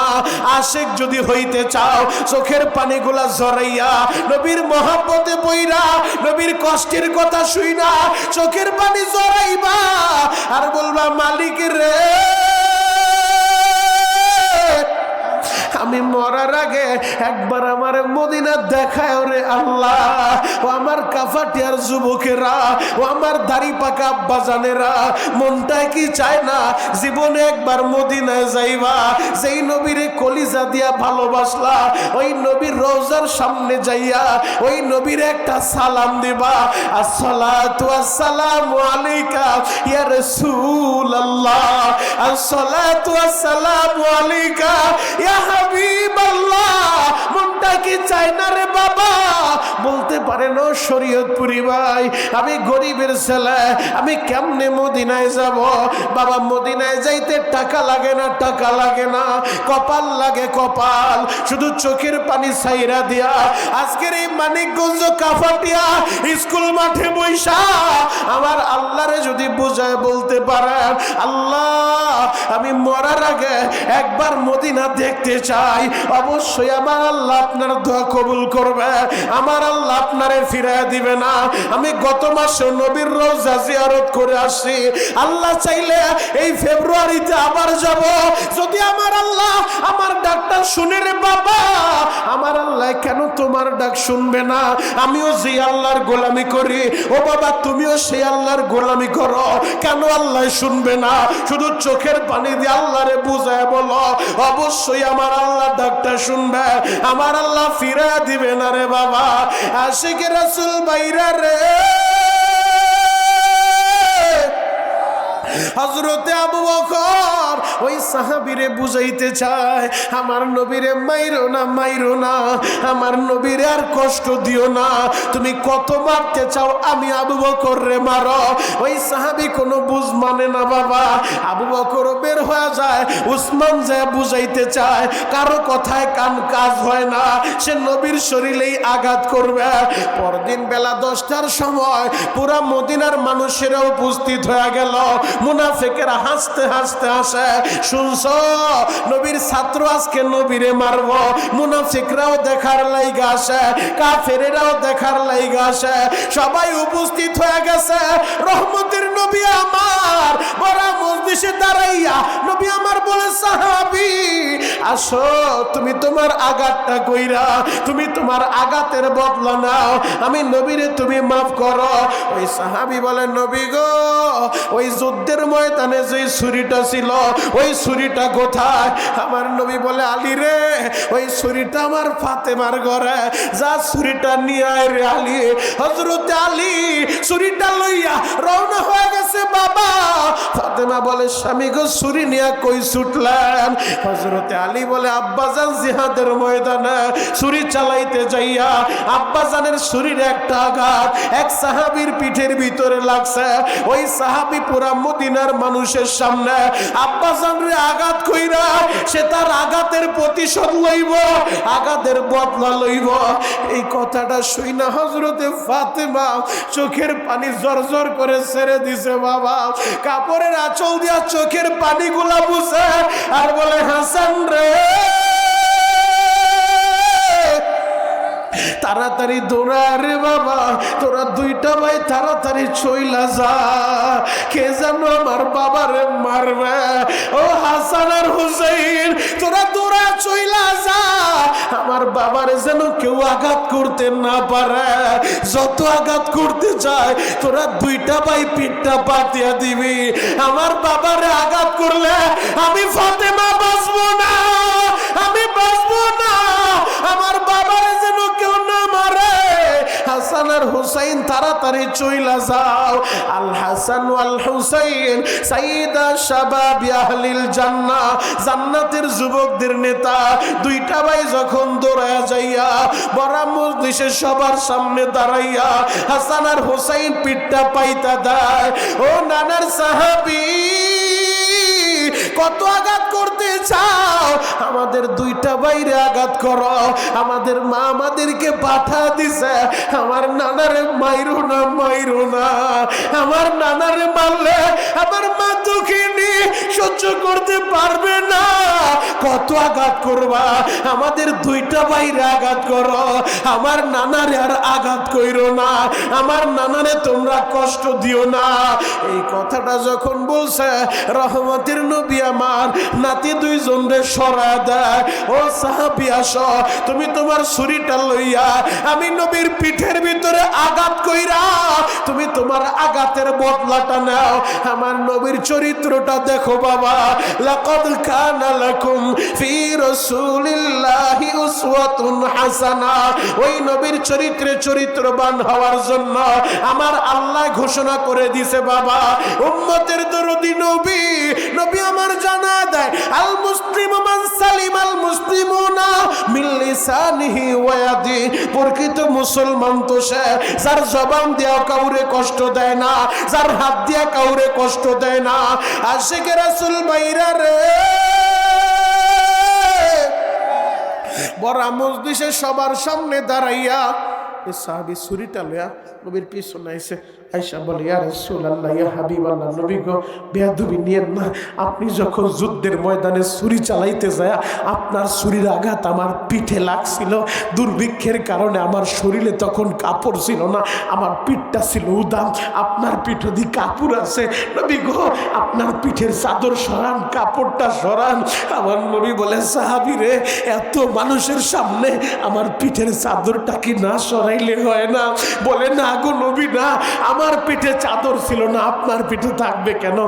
আশিক যদি হইতে চাও চোখের পানিগুলা ঝরাইয়া নবীর মহব্বতে বইরা নবীর কষ্টের কথা শুইনা চোখের পানি ঝরাইবা আর বলবা, মালিক রে, আমি মরার আগে একবার আমার মদিনা দেখায় রে আল্লাহ। ও আমার কাফাটিয়ার যুবকেরা, ও আমার দাড়ি পাকা আব্বাজানেরা, মনটায় কি চায় না জীবনে একবার মদিনায় যাইবা? যেই নবীরে কলিজা দিয়া ভালোবাসলা ওই নবীর রওজার সামনে যাইয়া ওই নবীর একটা সালাম দিবা, আসসালাতু আসসালামু আলাইকা ইয়া রাসূলুল্লাহ, আসসালাতু আসসালামু আলাইকা ইয়া হাবিবাল্লাহ। মনটা কি চায় না রে বাবা? বলতে পারেন ও শরীয়তপুরি ভাই, আমি গরিবের ছেলে, আমি কেমনে মদিনায় যাব? বাবা, মদিনায় যাইতে টাকা লাগে না, টাকা লাগে না, কপাল লাগে, কপাল। শুধু চোখের পানি ছাইরা দিয়া আজকের এই মানিকগঞ্জ কাফাটিয়া স্কুল মাঠে বৈশা আমার আল্লাহরে যদি বুঝায় বলতে পারেন, আল্লাহ আমি মরার আগে একবার মদিনা দেখতে চাই, অবশ্যই আমার আল্লাহ আপনার দোয়া কবুল করবে, আমার আল্লাহ আপনারে ফিরায় দিবে না। আমি গত মাসে নবীর রওজা জিয়ারত করে আসছি, আল্লাহ চাইলে এই ফেব্রুয়ারিতে আবার যাব। যদি আমার আল্লাহ আমার ডাকটা শুনে রে বাবা, আমার আল্লাহ কেন তোমার ডাক শুনবে না? আমিও যে আল্লাহর গোলামি করি, ও বাবা তুমিও সেই আল্লাহর গোলামি করো, কেন আল্লাহ শুনবে না? শুধু চোখের পানি দিয়ে আল্লাহরে বুঝায় বলো, অবশ্যই আমার আল্লাহ ডাকটা শুনবে, আমার আল্লাহ ফিরা দিবে না রে বাবা। আশিক রাসূল বাইরা রে, হযরতে আবু বকর ওই সাহাবীরে বুঝাইতে চায়, আমার নবীরে মাইরো না, মাইরো না, আমার নবীরে আর কষ্ট দিও না, তুমি কত মারতে চাও আমি আবু বকর রে মারো। ওই সাহাবী কোনো বুঝ মানে না বাবা। আবু বকর বের হয়ে যায়, উসমান যায় বুঝাইতে চায়, কারো কথায় কান কাজ হয় না, সে নবীর শরীরেই আঘাত করবে। পরদিন বেলা 10টার সময় পুরা মদিনার মানুষেরা উপস্থিত হয়ে গেল। মুনাফিকেরা হাসতে হাসতে আসে, শুনছো নবীর ছাত্র আজকে নবীরে মারব। মুনাফিকরাও দেখার লাইগা আসে, কাফেরেরাও দেখার লাইগা আসে, সবাই উপস্থিত হয়ে গেছে। রহমতের নবী আমার বড় মজলিসে দাঁড়াইয়া নবী আমার বলে, সাহাবী আসো, তুমি তোমার আঘাতটা কইরা তুমি তোমার আঘাতের বদলা নাও, আমি নবীরে তুমি মাফ করো। ওই সাহাবী বলে, নবী গো, ওই যুদ্ধের ময়দানে যে ছুরিটা ছিল ওই ছুরিটা কোথায়? আমার নবী বলে, আলী রে, ওই ছুরিটা আমার ফাতেমার ঘরে, যা ছুরিটা নিয়ে আয় রে আলী। হযরত আলী ছুরিটা লইয়া রওনা হয়ে গেছে। বাবা ফাতেমা বলে, স্বামী গো, ছুরি নিয়ে কই ছুটলেন? হযরত আলী বলে, আব্বাজান জিহাদের ময়দানে ছুরি চালাইতে যাইয়া আব্বাজানের শরীরে একটা আঘাত এক সাহাবীর পিঠের ভিতরে লাগছে। ওই সাহাবী পুরা মদিনার মানুষের সামনে আব্বাজানরে আঘাত কইরা সে তার আঘাতের প্রতিশোধ লইব, আঘাতের বদলা লইব। এই কথাটা শুইনা হযরতে ফাতেমা চোখের পানি জর্জর করে ছেড়ে দিছে। বাবা কাপড়ের আঁচল দিয়া চোখের পানিগুলা মুছে আর বলে, হাসান রে, তাড়াতাড়ি দৌড়া রে বাবা, তোরা দুইটা ভাই তাড়াতাড়ি চইলা যা, কে যেন আমার বাবারে মারবে। ও হাসান আর হুসাইন, তোরা দৌড়া চইলা যা, আমার বাবারে যেন কেউ আঘাত করতে না পারে। যত আঘাত করতে চায় তোরা দুইটা ভাই পিঠটা পাতিয়া দিবি, আমার বাবারে আঘাত করলে আমি ফাতেমা বাঁচবো না, আমি বাঁচবো না, আমার বাবারে যেন কেউ না মারে। হাসান আর হুসাইন তাড়াতাড়ি চইলা যাও। আল হাসান ওয়াল হুসাইন সাইয়্যিদা শাবাবি আহলিল জান্নাহ, জান্নাতের যুবকদের নেতা। দুইটা ভাই যখন দৌড়ায়া যাইয়া বড় মজলিসে সবার সামনে দাঁড়াইয়া হাসান আর হুসাইন পিঠটা পাইতা দেয়। ও নানার সাহাবী, কত আঘাত করতে চাও? আমাদের দুইটা বাইরে আঘাত করো, আমাদের মা আমাদেরকে পাঠা দিছে, আমার নানারে মাইরো না, মাইরো না, আমার নানারে মারলে আমার মা দুঃখিনী সহ্য করতে পারবে না। কত আঘাত করবা? আমাদের দুইটা বাইরে আঘাত করো, আমার নানারে আর আঘাত কইরো না, আমার নানারে তোমরা কষ্ট দিও না। এই কথাটা যখন বলছে রহমতের নবী আমার নাতি দুইজন রে সরা দেয়। ও সাহাবী আসো, তুমি তোমার ছুরিটা লইয়া আমি নবীর পিঠের ভিতরে আঘাত কইরা তুমি তোমার আঘাতের বদলাটা নাও। আমার নবীর চরিত্রটা দেখো বাবা, লাকাদ কানা লাকুম ফি রাসূলিল্লাহি উসওয়াতুন হাসানা। ওই নবীর চরিত্রে চরিত্রবান হওয়ার জন্য আমার আল্লাহ ঘোষণা করে দিয়েছে বাবা, উম্মতের দরদি নবী। নবী আমার জানা দেয়, আল মুসলিমু মান সালিমাল মুসলিমুনা মিন লিসানিহি ওয়া ইয়াদি। প্রকৃত মুসলমান তো সে যার জবান দিয়া কাউরে কষ্ট দেয় না, যার হাত দিয়া কাউরে কষ্ট দেয় না। আশিকে রাসূল বাইরা রে, বড় মজলিসে সবার সামনে দাঁড়াইয়া এই সাহাবী ছুরিটা লইয়া নবীর পিছনে আইছে। আয়েশা বলে, ইয়া রাসূলুল্লাহ, ইয়া হাবিবাল্লাহ, নবী গো, বেয়াদবি নিয়েন না। আপনি যখন যুদ্ধের ময়দানে ছুরি চালাইতে যায় আপনার ছুরির আঘাত আমার পিঠে লাগছিল। দুর্ভিক্ষের কারণে আমার শরীরে তখন কাপড় ছিল না, আমার পিঠটা ছিল উদাম। আপনার পিঠে দি কাপড় আছে, নবী গো আপনার পিঠের চাদর সরান, কাপড়টা সরান। আমার নবী বলে, সাহাবী রে, এত মানুষের সামনে আমার পিঠের চাদরটা কি না সরাইলে হয় না? বলে, না গো নবী, না, আমার পিঠে চাদর ছিল না, আপনার পিঠে থাকবে কেন?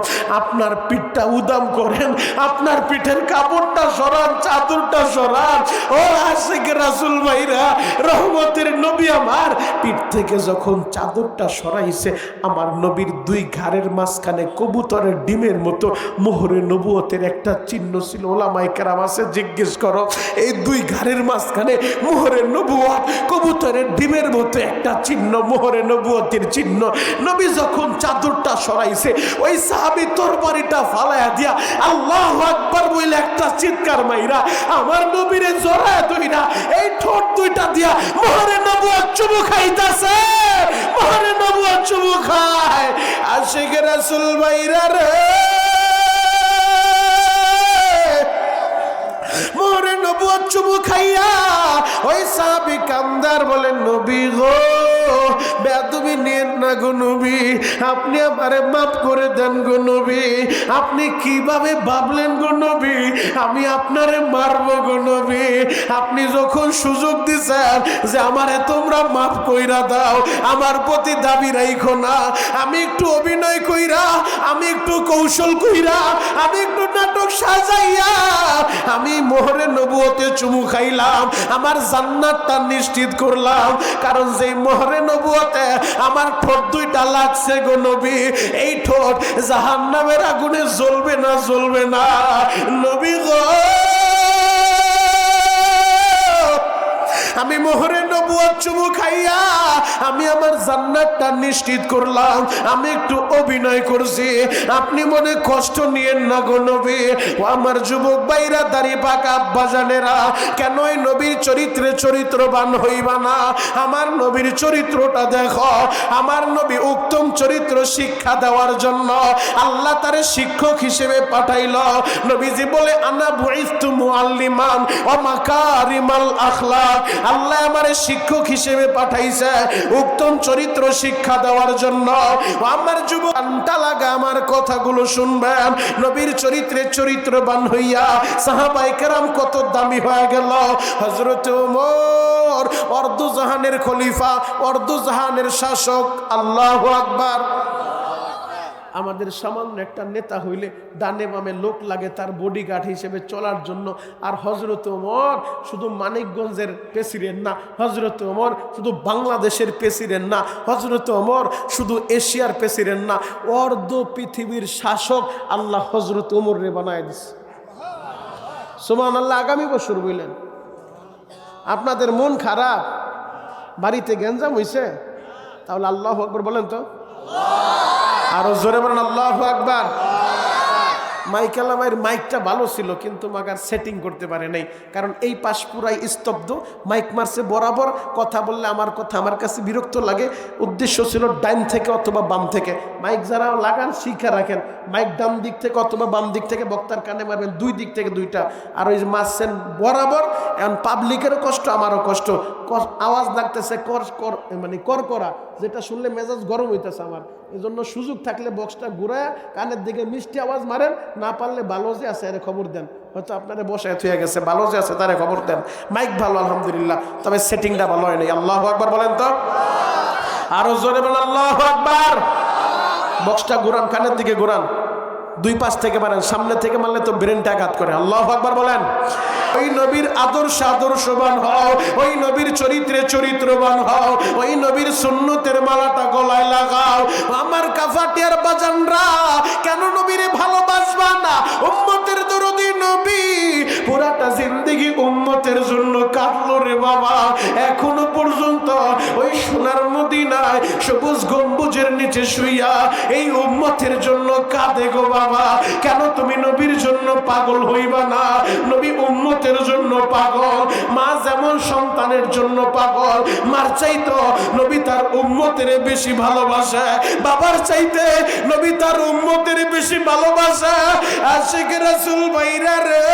আপনার পিঠটা উদাম করেন, আপনার পিঠের কাপড়টা সরান, চাদরটা সরান। ও আশিকে রাসূল ভাইরা, রহমতের নবী আমার পিঠ থেকে যখন চাদরটা সরাইছে, আমার নবীর দুই ঘাড়ের মাঝখানে কবুতরের ডিমের মতো মোহরে নবুয়তের একটা চিহ্ন ছিল। ওলামায়ে কেরাম আছে, জিজ্ঞেস করো, এই দুই ঘাড়ের মাঝখানে মোহরে নবুয়ত, কবুতরের ডিমের মতো একটা চিহ্ন, মোহরে নবুয়তের চিহ্ন। নবী যখন চাদরটা সরাইছে, ওই সাহাবী তরবারিটা ফালায়া দিয়া আল্লাহু আকবার বলে একটা চিৎকার মাইরা আমার নবীরে জড়ায় ধইরা এই ঠোঁট দুইটা দিয়া মোহরে নবুয়ত চুমু খাইতাছে, মোহরে নবুয়ত চুমু খায়। আর আশিক রাসূল ভাইরা রে, মোরে নবুয়ত চুমু খাইয়া ওই সাহাবী কামদার বলেন, নবী গো বেয়াদবি নিয়েন না গো নবী, আপনি আমারে মাফ করে দেন গো নবী। আপনি কিভাবে ভাবলেন গো নবী আমি আপনারে মারবো গো নবী? আপনি যখন সুযোগ দিছেন যে আমারে তোমরা মাফ কইরা দাও, আমার প্রতি দাবি রাইখো না, আমি একটু অভিনয় কইরা, আমি একটু কৌশল কইরা, আমি একটু নাটক সাজাইয়া আমি মোহরে নবুয়তে চুমু খাইলাম, আমার জান্নাতটা নিশ্চিত করলাম। কারণ যেই মোহরে নবুয়তে আমার ঠোঁট দুইটা লাগছে গো নবী, এই ঠোঁট জাহান্নামের আগুনে জ্বলবে না, জ্বলবে না নবী গো। আমি মোহরে নবুয়ত চুমু খাইয়া আমি আমার জান্নাতটা নিশ্চিত করলাম, আমি একটু অভিনয় করছি, আপনি মনে কষ্ট নিয়েন না গো নবী। ও আমার যুবক ভাইরা, দাড়ি পাকা আব্বাজানেরা, কেন এই নবীর চরিত্রে চরিত্রবান হইবা না? আমার নবীর চরিত্রটা দেখো। আমার নবী উত্তম চরিত্র শিক্ষা দেওয়ার জন্য আল্লাহ তারে শিক্ষক হিসেবে পাঠাইল। নবীজি বলে, আনা বুইস্তু মুআল্লিমান ওয়া মাকারিমাল আখলাক, আল্লাহ আমারে শিক্ষক হিসেবে পাঠাইছে উত্তম চরিত্র শিক্ষা দেওয়ার জন্য। আমার যুবক কানটা লাগা আমার কথাগুলো শুনবেন। নবীর চরিত্রে চরিত্রবান হইয়া সাহাবায়ে কেরাম কত দামি হয়ে গেল। হযরত ওমর অর্ধজাহানের খলিফা, অর্ধজাহানের শাসক, আল্লাহু আকবার। আমাদের সামান্য একটা নেতা হইলে ডানে বামে লোক লাগে তার বডিগার্ড হিসেবে চলার জন্য। আর হযরত ওমর শুধু মানিকগঞ্জের প্রেসিডেন্ট না, হযরত ওমর শুধু বাংলাদেশের প্রেসিডেন্ট না, হযরত ওমর শুধু এশিয়ার প্রেসিডেন্ট না, অর্ধ পৃথিবীর শাসক আল্লাহ হযরত ওমর রে বানায় দিছে। সুবহানাল্লাহ। আগামী বছর বললেন আপনাদের মন খারাপ, বাড়িতে গ্যাঞ্জাম হইছে, তাহলে আল্লাহু আকবার বলেন তো, আরো জোরে বলেন আল্লাহু আকবার। মাইকের মাইকটা ভালো ছিল কিন্তু মাগার সেটিং করতে পারে নাই, কারণ এই পাশ পুরাই স্তব্ধ, মাইক মারছে বরাবর। কথা বললে আমার কথা আমার কাছে বিরক্ত লাগে। উদ্দেশ্য ছিল ডাইন থেকে অথবা বাম থেকে মাইক যারা লাগান শিখা রাখেন, মাইক ডান দিক থেকে অথবা বাম দিক থেকে বক্তার কানে মারবেন, দুই দিক থেকে দুইটা। আর ওই যে মারছেন বরাবর, এখন পাবলিকেরও কষ্ট আমারও কষ্ট, আওয়াজ লাগতেছে কর কর, মানে কর করা, যেটা শুনলে মেজাজ গরম হইতেছে আমার। এই জন্য সুযোগ থাকলে বক্সটা ঘুরায় কানের দিকে মিষ্টি আওয়াজ মারেন, না পারলে ভালো যে আছে আরে খবর দেন, হয়তো আপনারা বসায় থুয়ে গেছে, ভালো যে আছে তারে খবর দেন। মাইক ভালো আলহামদুলিল্লাহ, তবে সেটিংটা ভালো হয় নাই। আল্লাহু আকবার বলেন তো, আরো জোরে বলেন আল্লাহু আকবার। বক্সটা ঘুরান, কানের দিকে ঘুরান, দুই পাশ থেকে মারেন, সামনে থেকে মারলে তো ব্রেনটা আঘাত করে। আল্লাহু আকবার বলেন। ওই নবীর আদর্শে আদর্শবান হও, ওই নবীর চরিত্রে চরিত্রবান হও, ওই নবীর সুন্নতের মালাটা গলায় লাগাও। আমার কাফাটিয়ার বাজানরা, কেন নবীরে ভালোবাসবা না? উম্মতের দরদি নবী পুরাটা জিন্দেগি উম্মতের জন্য কাঁদলো রে বাবা। এখনো পর্যন্ত ওই সোনার মদিনায় সবুজ গম্বুজের নিচে শুইয়া এই উম্মতের জন্য কাঁদে গো বাবা। কেন তুমি নবীর জন্য পাগল হইবা না? নবী উম্মতের জন্য পাগল। মা যেমন সন্তানের জন্য পাগল, মার চাইতো নবী তার উম্মতের বেশি ভালোবাসে, বাবার চাইতে নবী তার উম্মতের বেশি ভালোবাসে। আশিক রাসূল ভাইরা রে,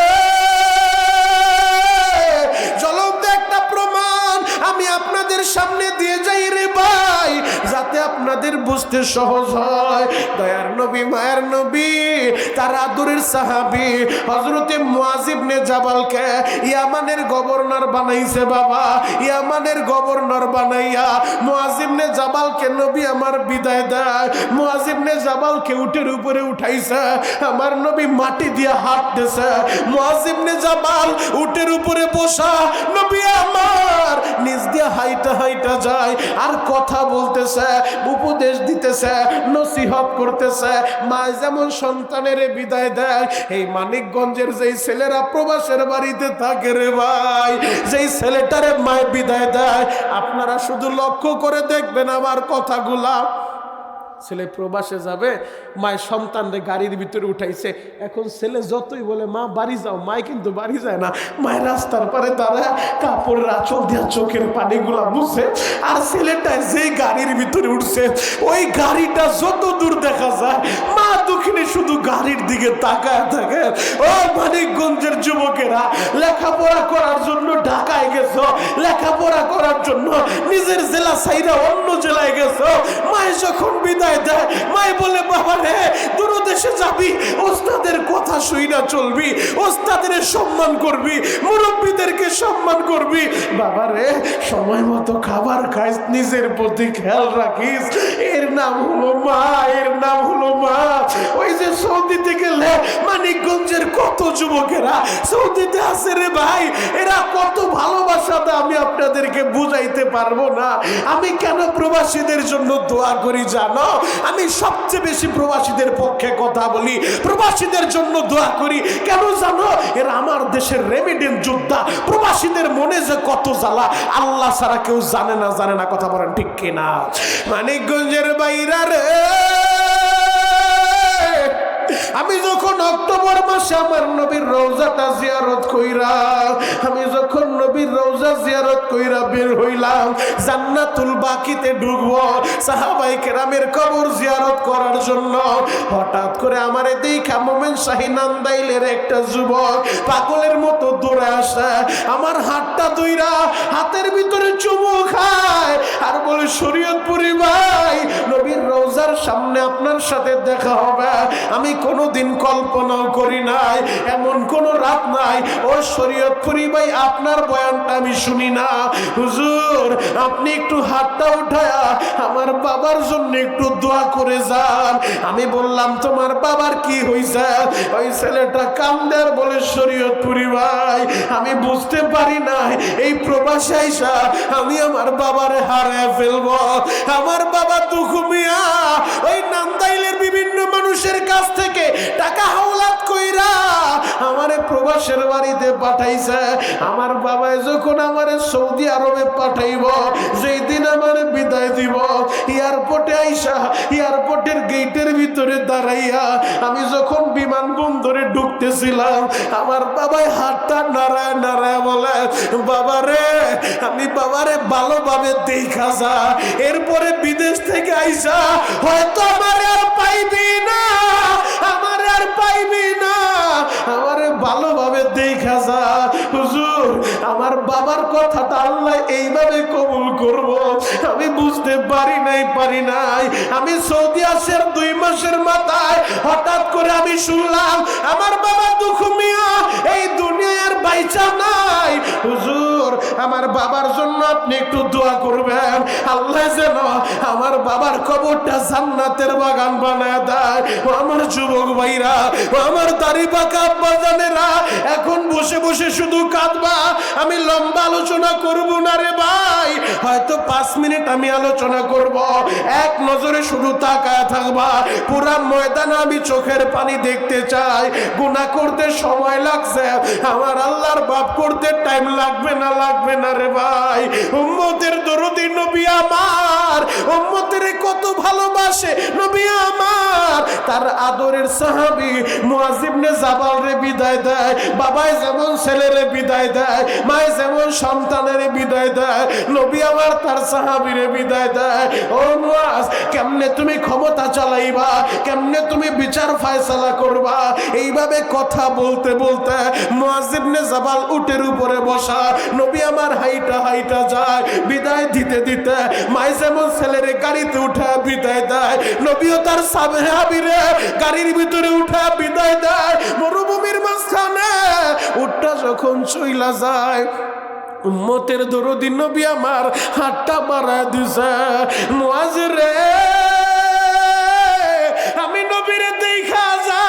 জ্বলন্ত একটা প্রমাণ আমি আপনাদের সামনে দিয়ে যাই রে ভাই, যাতে আপনাদের বুঝতে সহজ হয়। দয়ার নবী, মায়ের নবী, তার আদরের সাহাবী হযরতে মুআয ইবনে জাবালকে ইয়ামানের গভর্নর বানাইছে বাবা। ইয়ামানের গভর্নর বানাইয়া মুআয ইবনে জাবালকে নবী আমার বিদায় দেয়। মুআয ইবনে জাবালকে উটের উপরে উঠাইছে, আমার নবী মাটি দিয়ে হাত দিয়েছে। মুআয ইবনে জাবাল উটের উপরে বসা, নবী আমার নিজ দিয়ে হাইটা হাইটা যায় আর কথা বলতেছে, উপদেশ দিতেছে, নসিহত করতেছে। মা যেমন সন্তানের বিদায় দেয়, এই মানিকগঞ্জের যেই ছেলেরা প্রবাসের বাড়িতে থাকে রে ভাই, যেই ছেলেটারে মায় বিদায় দেয়, আপনারা শুধু লক্ষ্য করে দেখবেন আমার কথাগুলা। ছেলে প্রবাসে যাবে, মায়ের সন্তানরে গাড়ির ভিতরে উঠাইছে। এখন ছেলে যতই বলে মা বাড়ি যাও, মায় কিন্তু বাড়ি যায় না। মায়ের রাস্তার পারে দাঁড়ায় কাপড়ের আঁচল দিয়া চোখের পানিগুলা মুছে। আর ছেলেটা যে গাড়ির ভিতরে উঠছে, ওই গাড়িটা যত দূর দেখা যায়, মা দক্ষিণে শুধু গাড়ির দিকে তাকায় থাকে। ও মানিকগঞ্জের যুবকেরা, লেখাপড়া করার জন্য ঢাকায় গেছো, লেখাপড়া করার জন্য নিজের জেলা সাইরা অন্য জেলায় গেছো। মায় যখন বিদায় দেয়, মায় বলে বাবা রে দূরদেশে যাবি, ওস্তাদের কথা শুইনা চলবি, ওস্তাদের সম্মান করবি, মুরব্বীদেরকে সম্মান করবি। বাবা রে সময় মতো খাবার খাইস, নিজের প্রতি খেয়াল রাখিস। এর নাম হলো মা, এর নাম হলো মা। ওই যে সৌদিতে গেলে মানিকগঞ্জের কত যুবকেরা সৌদিতে আছে রে ভাই, এরা কত ভালোবাসা দেয় আমি আপনাদেরকে বুঝাইতে পারবো না। আমি কেন প্রবাসীদের জন্য দোয়া করি জানো? আমি সবচেয়ে বেশি প্রবাসীদের পক্ষে কথা বলি, প্রবাসীদের জন্য দোয়া করি। কেন জানো? এরা আমার দেশের রেমিডেন্ট যোদ্ধা। প্রবাসীদের মনে যে কত জ্বালা আল্লাহ ছাড়া কেউ জানে না, জানে না। কথা বলেন ঠিক কিনা? মানিকগঞ্জের বাইরা রে, আমি যখন অক্টোবর মাসে আমার নবীর রওজাটা জিয়ারত কইরা, আমি যখন নবীর রওজা জিয়ারত কইরা বের হইলাম জান্নাতুল বাকিতে ঢুকবো সাহাবায়ে কেরামের কবর জিয়ারত করার জন্য, হঠাৎ করে আমারে দেখা মোমেন শাহী নান্দাইলের একটা যুবক পাগলের মতো দৌড়ে আসে। আমার হাতটা ধইরা হাতের ভিতরে চুমু খায় আর বলে শরীয়তপুরি ভাই, নবীর রওজার সামনে আপনার সাথে দেখা হবে। আমি কোনোদিন কল্পনাও করি নাই, এমন কোন রাত নাই ও শরীয়তপুরি ভাই আপনার বয়ানটা আমি শুনি না। হুজুর আপনি একটু হাতটা উঠায়া আমার বাবার জন্য একটু দোয়া করে যান। আমি বললাম তোমার বাবার কি হইছে? ওই ছেলেটা কান্দে আর বলে শরীয়তপুরি ভাই আমি বুঝতে পারি নাই এই প্রবাসে আইসা আমি আমার বাবারে হারায় ফেলবো। আমার বাবা দুঃখ মিয়া ওই নান্দাইলের বিভিন্ন মানুষের কাছ থেকে টাকা হাওলাত কইরা আমারে প্রবাসের বাড়িতে পাঠাইছে। আমার বাবা যখন আমারে সৌদি আরবে পাঠাইব, যেই দিন আমারে বিদায় দিব, এয়ারপোর্টে আইসা এয়ারপোর্টের গেটের ভিতরে দাঁড়াইয়া আমি যখন বিমানবন্দরে ঢুকতেছিলাম, আমার বাবাই হাতটা নাড়ায় নাড়ায় বলে বাবা রে, আমি বাবারে ভালোভাবে দেখা যা, এরপরে বিদেশ থেকে আইসা হয়তো আমার আর পাইবি না, আমার আর পাইবি না, আমারে ভালোভাবে দেখা যা। হুজুর আমার বাবার কথাটা আল্লাহ এইভাবে কবুল করব আমি বুঝতে পারি নাই। আমি সৌদি আসার 2 মাসের মাথায় হঠাৎ করে আমি শুনলাম আমার বাবা দুঃখ মিয়া এই দুনিয়ার বাইচা নাই। হুজুর আমার বাবার জন্য আপনি একটু দোয়া করবেন, আল্লাহ যেন আমার বাবার কবরটা জান্নাতের বাগান বানায় দেয়। ও আমার যুবক ভাইরা, ও আমার দাড়ি পাকা আব্বা জানেরা, এখন বসে বসে শুধু কাঁদবা। আমি লম্বা আলোচনা করব না রে ভাই, হয়তো 5 মিনিট আমি আলোচনা করব, এক নজরে শুধু তাকায় থাকবা। পুরা ময়দান আমি চোখের পানি দেখতে চাই। গুনাহ করতে সময় লাগছে, আমার আল্লাহর বাপ করতে টাইম লাগবে না রে ভাই। উম্মতের দরদি নবী আমার, উম্মতের কত ভালোবাসে নবী আমার। তার আদরের সাহাবী মুআয ইবনে জাবাল রে বিদায় দেয়, বাবাই যেমন ছেলেরে বিদায় দেয়, মায় যেমন সন্তানের বিদায় দেয়, নবী আমার তার সাহাবীরে বিদায় দেয়। ও মুআয কেমনে তুমি ক্ষমতা চালাইবা, কেমনে তুমি বিচার ফয়সালা করবা? এইভাবে কথা বলতে বলতে মুআয ইবনে জাবাল উটের উপরে বসা, নবী আমার হাইটা যায়। বিদায় দিতে দিতে মায় যেমন ছেলেরে গাড়িতে উঠা বিদায় দেয়, নবীও তার সাহাবীরে গাড়ির ভিতরে উঠা বিদায় দেয়। মরুভূমির মাঝখানে উটটা যখন চইলা যায়, উম্মতের দরদি নবী আমার হাতটা বাড়ায় দিছে। মুআয রে আমি নবীরে দেখা যা,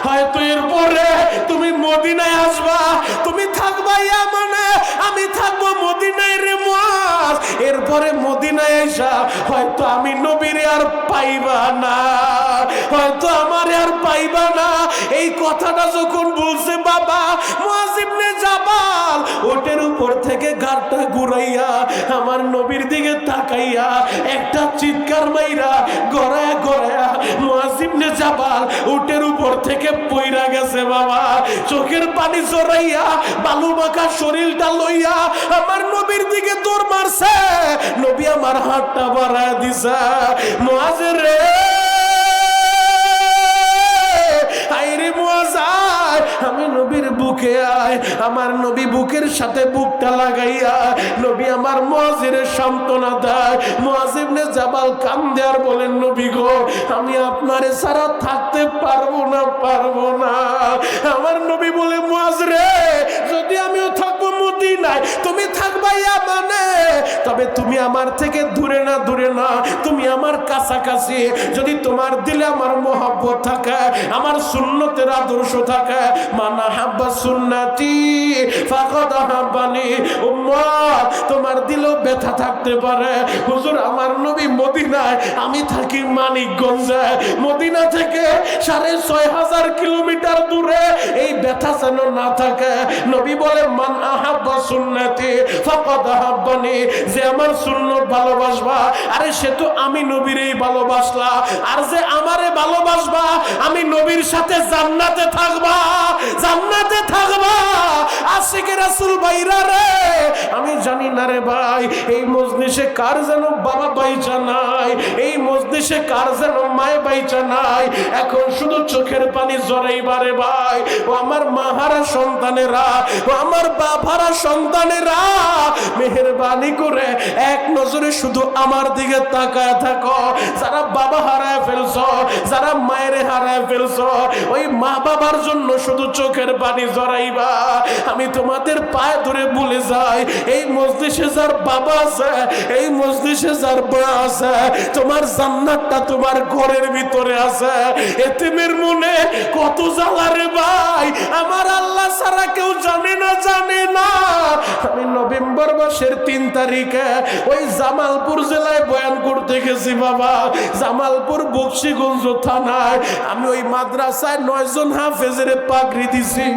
হয়তো এরপরে তুমি মদিনায় আসবা, তুমি থাকবা ইয়ামানে, আমি থাকবো মদিনায় রে মুআয। এরপরে মদিনায় আইসা হয়তো আমি নবীরে আর পাইবা না, হয়তো আমার আর পাইবা না। এই কথাটা যখন বলছে বাবা মুআয ইবনে জাবাল ওটের উপর থেকে ঘাড়টা ঘুরাইয়া আমার নবীর দিকে তাকাইয়া একটা চিৎকার মাইরা গড়ায় জাবাল উটের উপর থেকে পইরা গেছে বাবা, চোখের পানি জড়াইয়া বালু মাখা শরীরটা লইয়া আমার নবীর দিকে দৌড় মারছে। নবী আমার হাতটা বাড়ায় দিছে, মুআজ রে আইরে মুআজ আয়, আমি নবীর বুকে আয়। আমার নবী বুকের সাথে বুকটা লাগাইয়া নবী আমার মুআজের সান্ত্বনা দেয়। মুআজ ইবনে জাবাল কান্দে আর বলেন, নবী গো, আমি আপনারে ছাড়া থাকতে পারবো না, পারবো না। আমার নবী বলে, মুআজ রে, যদি আমিও থাকবো মদিনায়, তুমি থাকবা ইয়ামানে, তবে তুমি আমার থেকে দূরে না, দূরে না, তুমি আমার কাছাকাছি। যদি তোমার দিলে আমার মহব্বত থাকে, আমার সুন্নতের আদর্শ থাকে, মানা হাব্বা সুন্নতি ফাকাদ হাব্বানি, উম্মত তোমার দিলেও ব্যথা থাকতে পারে। হুজুর, আমার নবী মদিনায়, আমি থাকি মানিকগঞ্জে, মদিনা থেকে 6500 কিলোমিটার দূরে, এই ব্যথা যেন না থাকে। নবী বলে, মান আহাব্বা সুন্নতি ফাকাদ হাব্বানি, যে আমার সুন্নত ভালোবাসবা, আরে সে তো আমি নবীরই ভালোবাসলা, আর যে আমারে ভালোবাসবা, আমি নবীর সাথে জান্নাতে থাকবা, জান্নাতে থাকবা। আশিকে রাসূল ভাইরা রে, আমি জানি না রে ভাই, এই মজলিসে কার যেন বাবা বাইচা নাই, এই মজলিসে কার যেন মায় বাইচা নাই। এখন শুধু চোখের পানি জড়াইবারে ভাই, ও আমার মাহারা সন্তানেরা, ও আমার বাবারা সন্তানেরা, মেহেরবানি করে এক নজরে শুধু আমার দিকে তাকায় থাকো। যারা বাবা হারায় ফেলছো, যারা মায়ের হারায় ফেলছো, ওই মা বাবার জন্য শুধু চোখের পানি জড়াইবা। আমি তোমাদের পায়ে ধরে বলে যাই, এই মজলিসে যার বাবা আছে, এই মজলিসে যার মা আছে, তোমার জান্নাতটা তোমার ঘরের ভিতরে আছে। এতিমের মনে কত জ্বালা রে ভাই, আমার আল্লাহ ছাড়া কেউ জানে না, জানে না। আমি নভেম্বর মাসের 3 তারিখে ওই জামালপুর জেলায় বয়ান করতে গেছি বাবা, জামালপুর বক্সিগঞ্জ থানায়। আমি ওই মাদ্রাসায় 9 জন হাফেজের পাগড়ি দিছি।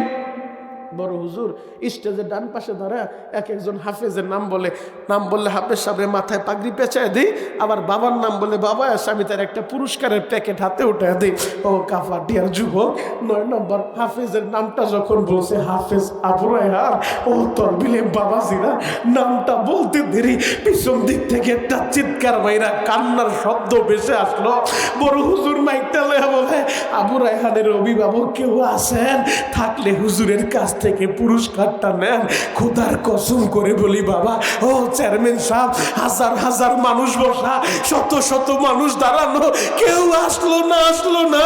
বড় হুজুর স্টেজের ডান পাশে দাঁড়া একজন হাফেজের নাম বলে, নাম বললে হাফেজ সাহেবের মাথায় পাগড়ি পেঁচায় দিই, আবার বাবার নাম বলে বাবা আসে, আমি তার একটা পুরস্কারের প্যাকেট হাতে উঠে দিই। ও কাফাটিয়ার যুবক, 9 নম্বর হাফেজের নামটা যখন বলছে হাফেজ আবু রায়হান, ও তোর বিলে বাবাজিরা, নামটা বলতে দেরি পিছন দিক থেকে একটা চিৎকার বাইরা কান্নার শব্দ ভেসে আসলো। বড় হুজুর মাইকটা লয়ে বলে, আবু রায়হানের অভিভাবক কেউ আছেন? থাকলে হুজুরের কাছ থেকে পুরস্কারটা নেন। খোদার কসম করে বলি বাবা, ও চেয়ারম্যান সাহেব, হাজার হাজার মানুষ বসা, শত শত মানুষ দাঁড়ানো, কেউ আসলো না, আসলো না।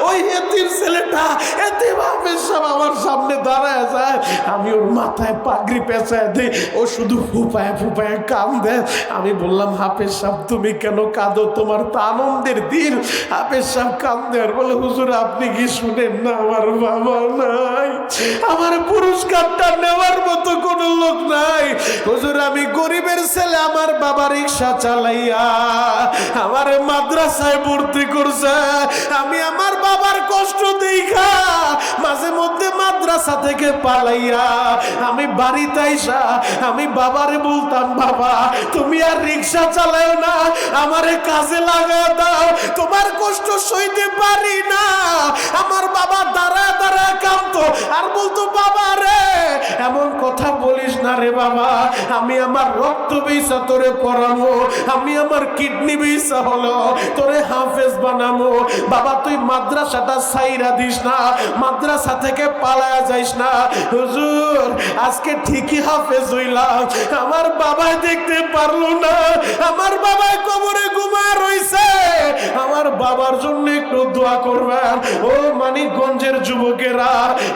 ওই এতিম ছেলেটা, এতিম হাফেজ সাহেব আমার সামনে দাঁড়ায় যায়, আমি ওর মাথায় পাগড়ি পেঁচায় দিই, ও শুধু ফুপায় ফুপায় কান্দে। আমি বললাম, হাফেজ সাহেব তুমি কেন কাঁদো? তোমার তো আনন্দের দিন। হাফেজ সাহেব কান্দে আর বলে, হুজুর আপনি কি শুনেন না, আমার বাবা নাই, আমার পুরস্কারটা নেওয়ার মতো কোন লোক নাই। হুজুর আমি গরিবের ছেলে, আমার বাবা রিক্সা চালাইয়া আমার মাদ্রাসায় ভর্তি করছে, আমি আমার বাবার কষ্ট দেখা মাঝে মধ্যে মাদ্রাসা থেকে পালাইয়া আমি বাড়িতে আইসা আমি বাবারে বলতাম, বাবা তুমি আর রিক্সা চালাও না, আমারে কাজে লাগা দাও, তোমার কষ্ট সইতে পারি না। আমার বাবা দাঁড়ায় দাঁড়ায় কাঁদতো আর বলতো, বাবা রে এমন কথা বলিস না রে বাবা, আমি আমার রক্ত বেচা তোরে পড়াবো, আমি আমার কিডনি বেচা হলো তোরে হাফেজ বানাবো। বাবা তুই মাদ্রাসাটা ছাইরা দিস না, মাদ্রাসা থেকে পালায়া যাইস না। হুজুর আজকে ঠিকই হাফেজ হইলাম, আমার বাবাই দেখতে পারলো না, আমার বাবাই কবরে ঘুমায় রইছে, আমার বাবার জন্য একটু দোয়া করবেন। ও মানিকগঞ্জের যুবকেরা,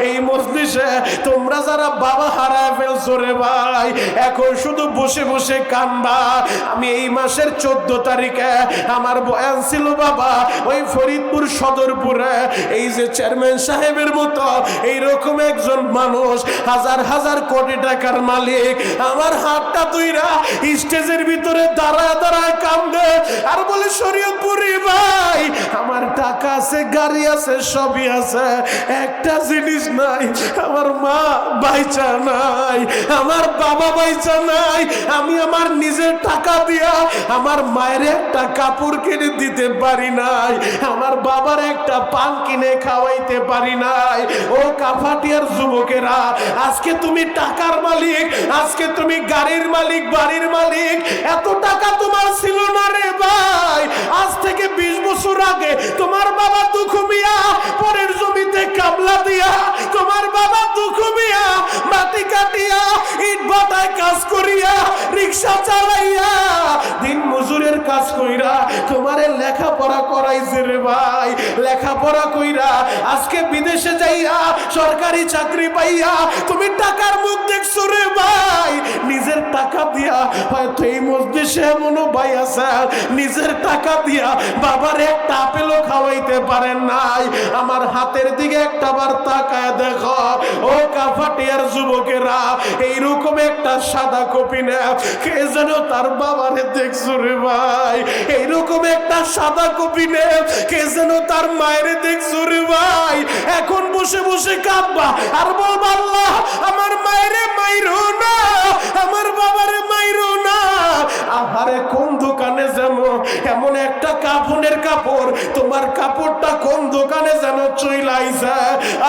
এই মজলিসে তোমরা যারা বাবা হারায় ফেলছো রে ভাই, এখন শুধু বসে বসে কান্দা। আমি এই মাসের 14 তারিখে আমার বয়ান ছিল বাবা ওই ফরিদপুর সদরপুরে, এই যে চেয়ারম্যান সাহেবের মতো এইরকম একজন মানুষ, হাজার হাজার কোটি টাকার মালিক, আমার হাতটা তুইরা স্টেজের ভিতরে দাঁড়ায় দাঁড়ায় কান্দে আর বলে, শরীয়তপুরি ভাই আমার টাকা আছে, গাড়ি আছে, সবই আছে, একটা জিনিস নাই, আমার মা বাইচা নাই, আমার বাবা বাইচা নাই। আমি আমার নিজের টাকা দিয়া আমার মায়ের একটা কাপড় কিনে দিতে পারি নাই, আমার বাবার একটা পান কিনে খাওয়াইতে পারি নাই। ও কাফাটিয়ার যুবকেরা, আজকে তুমি টাকার মালিক, আজকে তুমি গাড়ির মালিক, বাড়ির মালিক, এত টাকা তোমার ছিল না রে ভাই। আজ থেকে 20 বছর আগে তোমার বাবা দুঃখ মিয়া পরের জমিতে কামলা দিয়া, তোমার বাবা দুঃখ মিয়া মাটি কাটিয়া ইট ভাটায় কাজ করিয়া রিক্সা চালাইয়া দিন মজুরের কাজ কইরা তোমারে লেখাপড়া করাইছে রে ভাই। লেখাপড়া কইরা আজকে বিদেশে যাইয়া সরকারি চাকরি পাইয়া তুমি টাকার মুখ দেখছো রে ভাই। নিজের টাকা দিয়া হয়তো এই মজলিসে এমনও ভাই আছে নিজের টাকা দিয়া বাবার একটা আপেলও খাওয়াইতে পারেন নাই। আমার হাতের দিকে একটা বার তাকায় দেখো ও কাফাটিয়ার যুবকেরা, এইরকম একটা সাদা কপি না কে যেন তার বাবারে দেখছো রে ভাই। এইরকম একটা সাদা কপি নে কে যেন তার মায়ের দেখছো রে ভাই। এখন বসে বসে কাঁদবা আর বলবা আল্লাহ আমার মায়েরে মাইরো না, আমার বাবারে মাইরো না। আহারে কোন দোকানে যেন এমন একটা কাফনের কাপড়, তোমার কাপড়টা কোন দোকানে যেন চইলাইছে।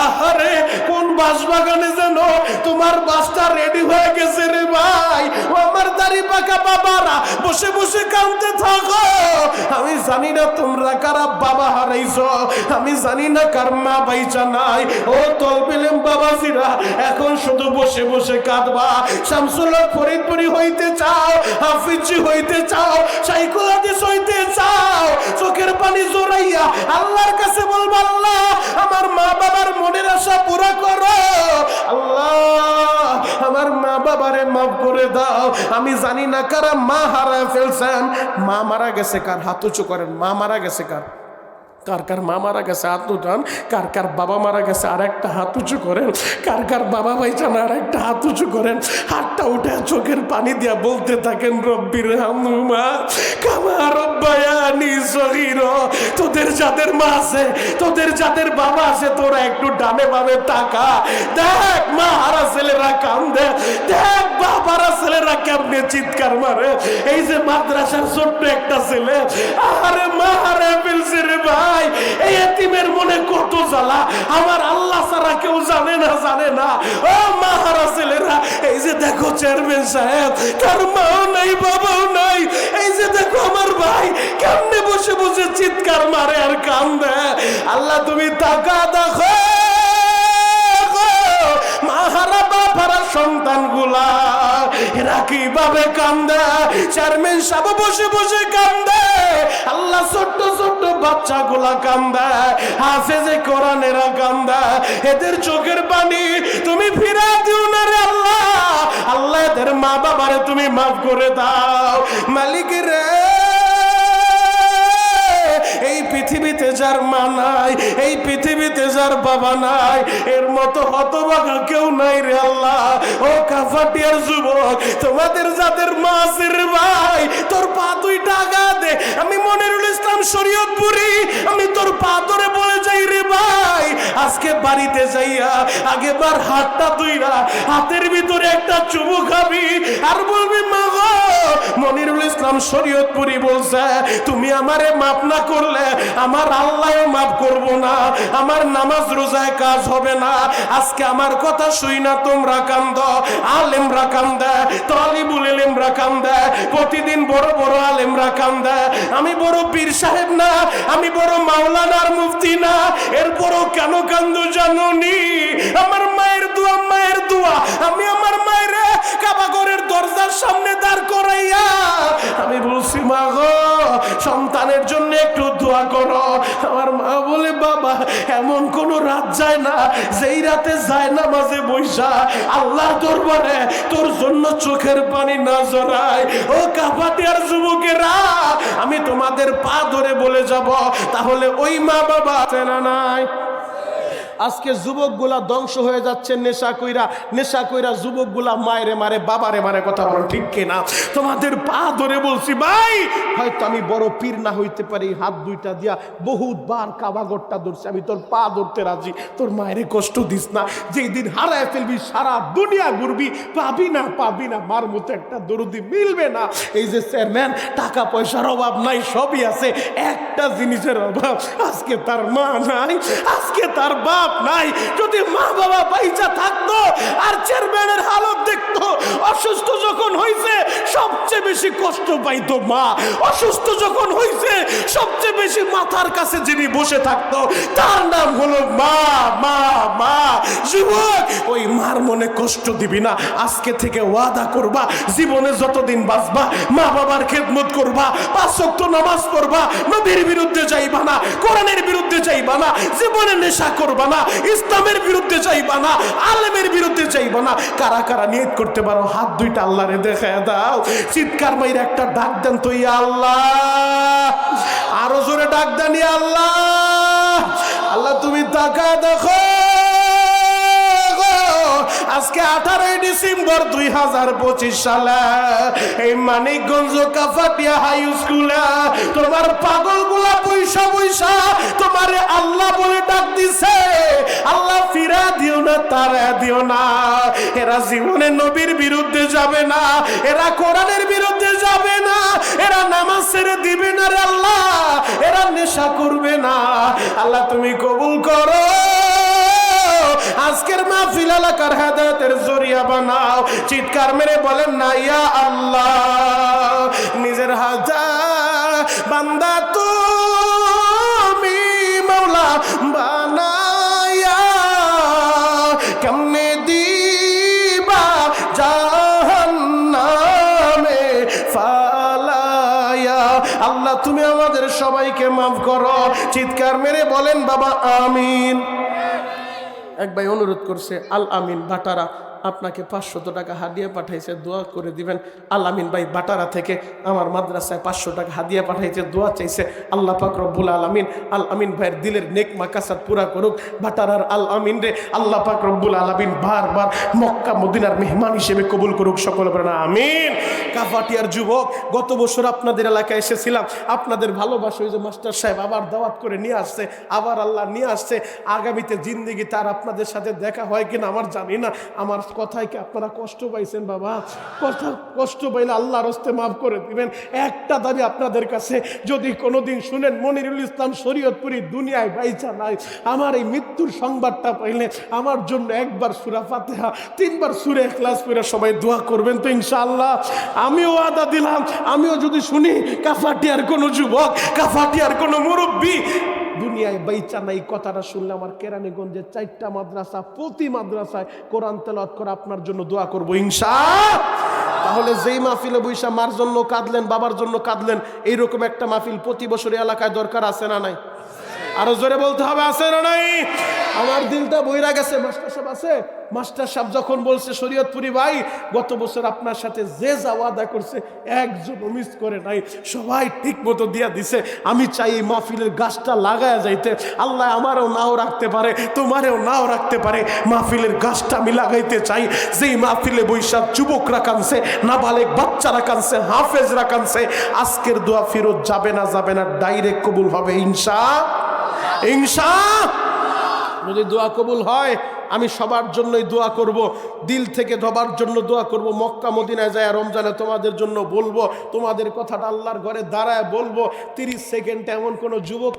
আহারে কোন বাঁশবাগানে যেন তোমার বাসটা রেডি হয়ে গেছে রে ভাই। ও আমার দাড়ি পাকা বাবারা বসে বসে কাঁদতে থাকো। আমি জানি না তোমরা কারা বাবা হারাইছো, আমি জানি না কার মা বাইচা নাই। ও তলবিলেম বাবাজিরা এখন শুধু বসে বসে কাঁদবা। শামসুল হক ফরিদপুরি হইতে চাও, হাফিজি হইতে চাও, শাইখুল হাদিস হইতে চাও, চোখের পানি জড়াইয়া আল্লাহর কাছে বলবা আল্লাহ আমার মা বাবার মনের আশা পুরা করো। আল্লাহ আমার মা বাবারে মাফ করে দাও। আমি জানি না কারা মা হারায় ফেলছেন। মা মারা গেছে কার? হাত উঁচু করেন। মা মারা গেছে কার? কার কার মা মারা গেছে হাত উঠান। কার কার বাবা মারা গেছে আর একটা হাত উঁচু করেন। কার কার বাবা ভাইজান আর একটা হাত উঁচু করেন। হাতটা উঠে চোখের পানি দিয়া বলতে থাকেন রব্বির হামহুমা কামা রব্বায়ানি সগীরা। তোদের যাদের মা আছে, তোদের যাদের বাবা আছে, তোরা একটু ডানে বামে তাকা, দেখ মা হারা ছেলেরা কান্দে, দেখ বাবারা ছেলেরা কেমনে চিৎকার মারে। এই যে মাদ্রাসার ছোট্ট একটা ছেলে, আরে মা হারা ফেলছে রে ভাই। এই এতিমের মনে কত জ্বালা আমার আল্লাহ ছাড়া কেউ জানে না, জানে না। ও মা হারা ছেলেরা, এই যে দেখো চেয়ারম্যান সাহেব, তার মাও নাই বাবাও নাই। এই যে দেখো আমার ভাই কেমনে বসে বসে চিৎকার মারে আর কান্দে। আল্লাহ তুমি তাকা দেখো মাহারা বাবারা সন্তান গুলা এরা কিভাবে কান্দে। চেয়ারম্যান সাহেব বসে বসে কান্দে, আল্লাহ ছোট্ট ছোট্ট বাচ্চা গুলা কান্দে, হাফেজে কোরআনেরা কান্দে। এদের চোখের পানি তুমি ফিরা দিও না রে আল্লাহ। আল্লাহ এদের মা বাবারে তুমি মাফ করে দাও মালিক রে। এই পৃথিবীতে যার মা নাই, এই পৃথিবীতে যার বাবা নাই, এর মতো হতভাগা কেউ নাই রে আল্লাহ। ও কাফাটিয়ার যুবক, তোমাদের যাদের মা আছে রে ভাই, তোর পা তুই টাকা দে। আমি মনিরুল ইসলাম শরীয়তপুরি, আমি তোর পা ধরে বলে যাই রে ভাই, আজকে বাড়িতে যাইয়া আগেবার হাতটা দুইরা হাতের ভিতরে একটা চুমু খাবি আর বলবি মা গো মনিরুল ইসলাম শরীয়তপুরি বলছে তুমি আমারে মাফ না করলে আমার আল্লাহও মাফ করব না, আমার নামাজ রোজায় কাজ হবে না। আজকে আমার কথা শুই না তোমরা কান্দ, আলেমরা কান্দে, তালিবুল ইলমরা কান্দে, প্রতিদিন বড় বড় আলেমরা কান্দে। আমি বড় পীর সাহেব না, আমি বড় মাওলানার মুফতি না, এরপরও কেন কান্দু জানোনি? আমার মায়ের দোয়া, মায়ের দোয়া। আমি আমার মায়ের কাবাঘরের দরজার সামনে দাঁড় করাইয়া আমি বলছি মা গো সন্তানের জন্য একটু দোয়া করো। আমার মা বলে বাবা এমন কোন রাত যায় না যেই রাতে যায় না মাঝে বৈশা আল্লাহর দরবারে তোর জন্য চোখের পানি না জড়ায়। ও কাফাটিয়ার যুবকেরা, আমি তোমাদের পা ধরে বলে যাব, তাহলে ওই মা বাবা আছে না নাই? আজকে যুবকগুলা ধ্বংস হয়ে যাচ্ছে নেশা কইরা যুবকগুলা মায়েরে মারে বাবারে মারে, কথা বলো ঠিক কিনা? তোমাদের পা ধরে বলছি ভাই, হয়তো আমি বড় পীর না হইতে পারি, হাত দুইটা দিয়া বহুতবার কাবাগরটা ধরছি, আমি তোর পা ধরতে রাজি, তোর মায়েরে কষ্ট দিস না। যেই দিন হারায় ফেলবি সারা দুনিয়া ঘুরবি, পাবি না মার মতো একটা দরদি মিলবে না। এই যে চেয়ারম্যান, টাকা পয়সার অভাব নাই, সবই আছে, একটা জিনিসের অভাব, আজকে তার মা নাই, আজকে তার বাপ নাই। যদি মা বাবা পয়সা থাকতো আর চেয়ারম্যানের হালত দেখতো, অসুস্থ যখন হয়েছে সবচেয়ে বেশি কষ্ট পাইতো মা, অসুস্থ যখন হয়েছে সবচেয়ে বেশি মাথার কাছে যিনি বসে থাকতো তার নাম হলো মা। মা মা যুবক, ওই মার মনে কষ্ট দিবি না। আজকে থেকে ওয়াদা করবা, জীবনে যতদিন বাঁচবা মা বাবার খেদমত করবা, 5 ওয়াক্ত নামাজ পড়বা, নবীর বিরুদ্ধে যাইবা না, কোরআনের বিরুদ্ধে যাইবা না, জীবনে নেশা করবা না, ইসলামের বিরুদ্ধে যাইবা না, আলেমের বিরুদ্ধে যাইবা না। কারা কারা নিয়ত করতে পারো হাত দুইটা আল্লাহরে দেখায় দাও, চিৎকার মাইরা একটা ডাক দেন তো, ইয়া আল্লাহ। আরো জোরে ডাক দেন, ইয়া আল্লাহ। আল্লাহ তুমি তাকায় দেখো, আজকে 18 ডিসেম্বর 2025 সালে এই মানিকগঞ্জ কাফাটিয়া হাই স্কুলে তোমার পাগলগুলা পয়সা তোমারে আল্লাহ বলে ডাক দিছে। আল্লাহ ফিরা দিও না, তারা দিও না। এরা জীবনে নবীর বিরুদ্ধে যাবে না, এরা কোরআনের বিরুদ্ধে যাবে না, এরা নামাজ ছেড়ে দিবে না রে আল্লাহ, এরা নেশা করবে না। আল্লাহ তুমি কবুল করো, আজকের মাহফিল এলাকার হেদায়েতের জরিয়া বানাও। চিৎকার মেরে বলেন না ইয়া আল্লাহ। নিজের হাজা বান্দা তুমি মাওলা বানায়া কেমনে দিবা জাহান্নামে ফালায়া। আল্লাহ তুমি আমাদের সবাইকে মাফ করো। চিৎকার মেরে বলেন বাবা আমিন। এক ভাই অনুরোধ করছে, আল আমিন বাটারা আপনাকে 500 টাকা হাদিয়া পাঠাইছে, দোয়া করে দিবেন। আল আমিন ভাই বাটারা থেকে আমার মাদ্রাসায় 500 টাকা হাদিয়া পাঠাইছে, দোয়া চাইছে। আল্লাহ পাক রব্বুল আলামিন আল আমিন ভাইয়ের দিলের নেক মাকাসাদ পুরা করুক। বাটারার আল আমিন রে আল্লাহ পাক রব্বুল আলামিন বারবার মক্কা মদিনার মেহমান হিসেবে কবুল করুক। সকলে বলেন আমিন। কাফাটিয়ার যুবক, গত বছর আপনাদের এলাকায় এসেছিলাম, আপনাদের ভালোবাসা ওই যে মাস্টার সাহেব আবার দাওয়াত করে নিয়ে আসছে, আবার আল্লাহ নিয়ে আসছে। আগামীতে জিন্দেগি তার আপনাদের সাথে দেখা হয় কিনা আমার জানি না। আমার কথায় কি আপনারা কষ্ট পাইছেন বাবা? কষ্ট পাইলে আল্লাহর হস্তে মাফ করে দিবেন। একটা দাবি আপনাদের কাছে, যদি কোনোদিন শুনেন মনিরুল ইসলাম শরীয়তপুরি দুনিয়ায় বাইচা নাই, আমার এই মৃত্যুর সংবাদটা পাইলে আমার জন্য একবার সূরা ফাতিহা, 3 বার সূরা ইখলাস পড়ে সবাই দোয়া করবেন তো ইনশাআল্লাহ। আমিও ওয়াদা দিলাম, আমিও যদি শুনি কাফাটিয়ার কোনো যুবক, কাফাটিয়ার কোনো মুরব্বী দুনিয়ায় বাইচা নাই, কথাটা শুনলে আমার কেরানীগঞ্জের 4টা মাদ্রাসা, প্রতি মাদ্রাসায় কোরআন তেলাওয়াত করে আপনার জন্য দোয়া করবো ইনশাআল্লাহ। তাহলে যেই মাহফিলে বৈশা মার জন্য কাঁদলেন, বাবার জন্য কাঁদলেন, এইরকম একটা মাহফিল প্রতি বছর এলাকায় দরকার আছে না নাই? আরো জোরে বলতে হবে, আছে না নাই? আমার দিলটা বইরা গেছে। মাস্টার সাহেব আছে, মাস্টার সাহেব যখন বলছে শরীয়তপুরি ভাই গত বছর আপনার সাথে যে ওয়াদা করছে একজন মিস করে নাই, সবাই ঠিক মতো দিয়া দিছে। আমি চাই এই মাহফিলের গাছটা লাগায়া যাইতে। আল্লাহ আমারও নাও রাখতে পারে, তোমারেও নাও রাখতে পারে, মাহফিলের গাছটা আমি লাগাইতে চাই। যেই মাহফিলে বৈশাখ যুবকরা কানছে, নাবালেক বাচ্চারা কানছে, হাফেজরা কানছে, আজকের দোয়া ফেরত যাবে না, ডাইরেক্ট কবুল হবে ইনশাআল্লাহ। যদি দোয়া কবুল হয় আমি সবার জন্যই দোয়া করব, দিল থেকে সবার জন্য দোয়া করব। মক্কা মদিনায় যায় রমজানে তোমাদের জন্য বলবো, তোমাদের কথাটা আল্লাহর ঘরে দাঁড়ায় বলবো। 30 সেকেন্ডে এমন কোন যুবক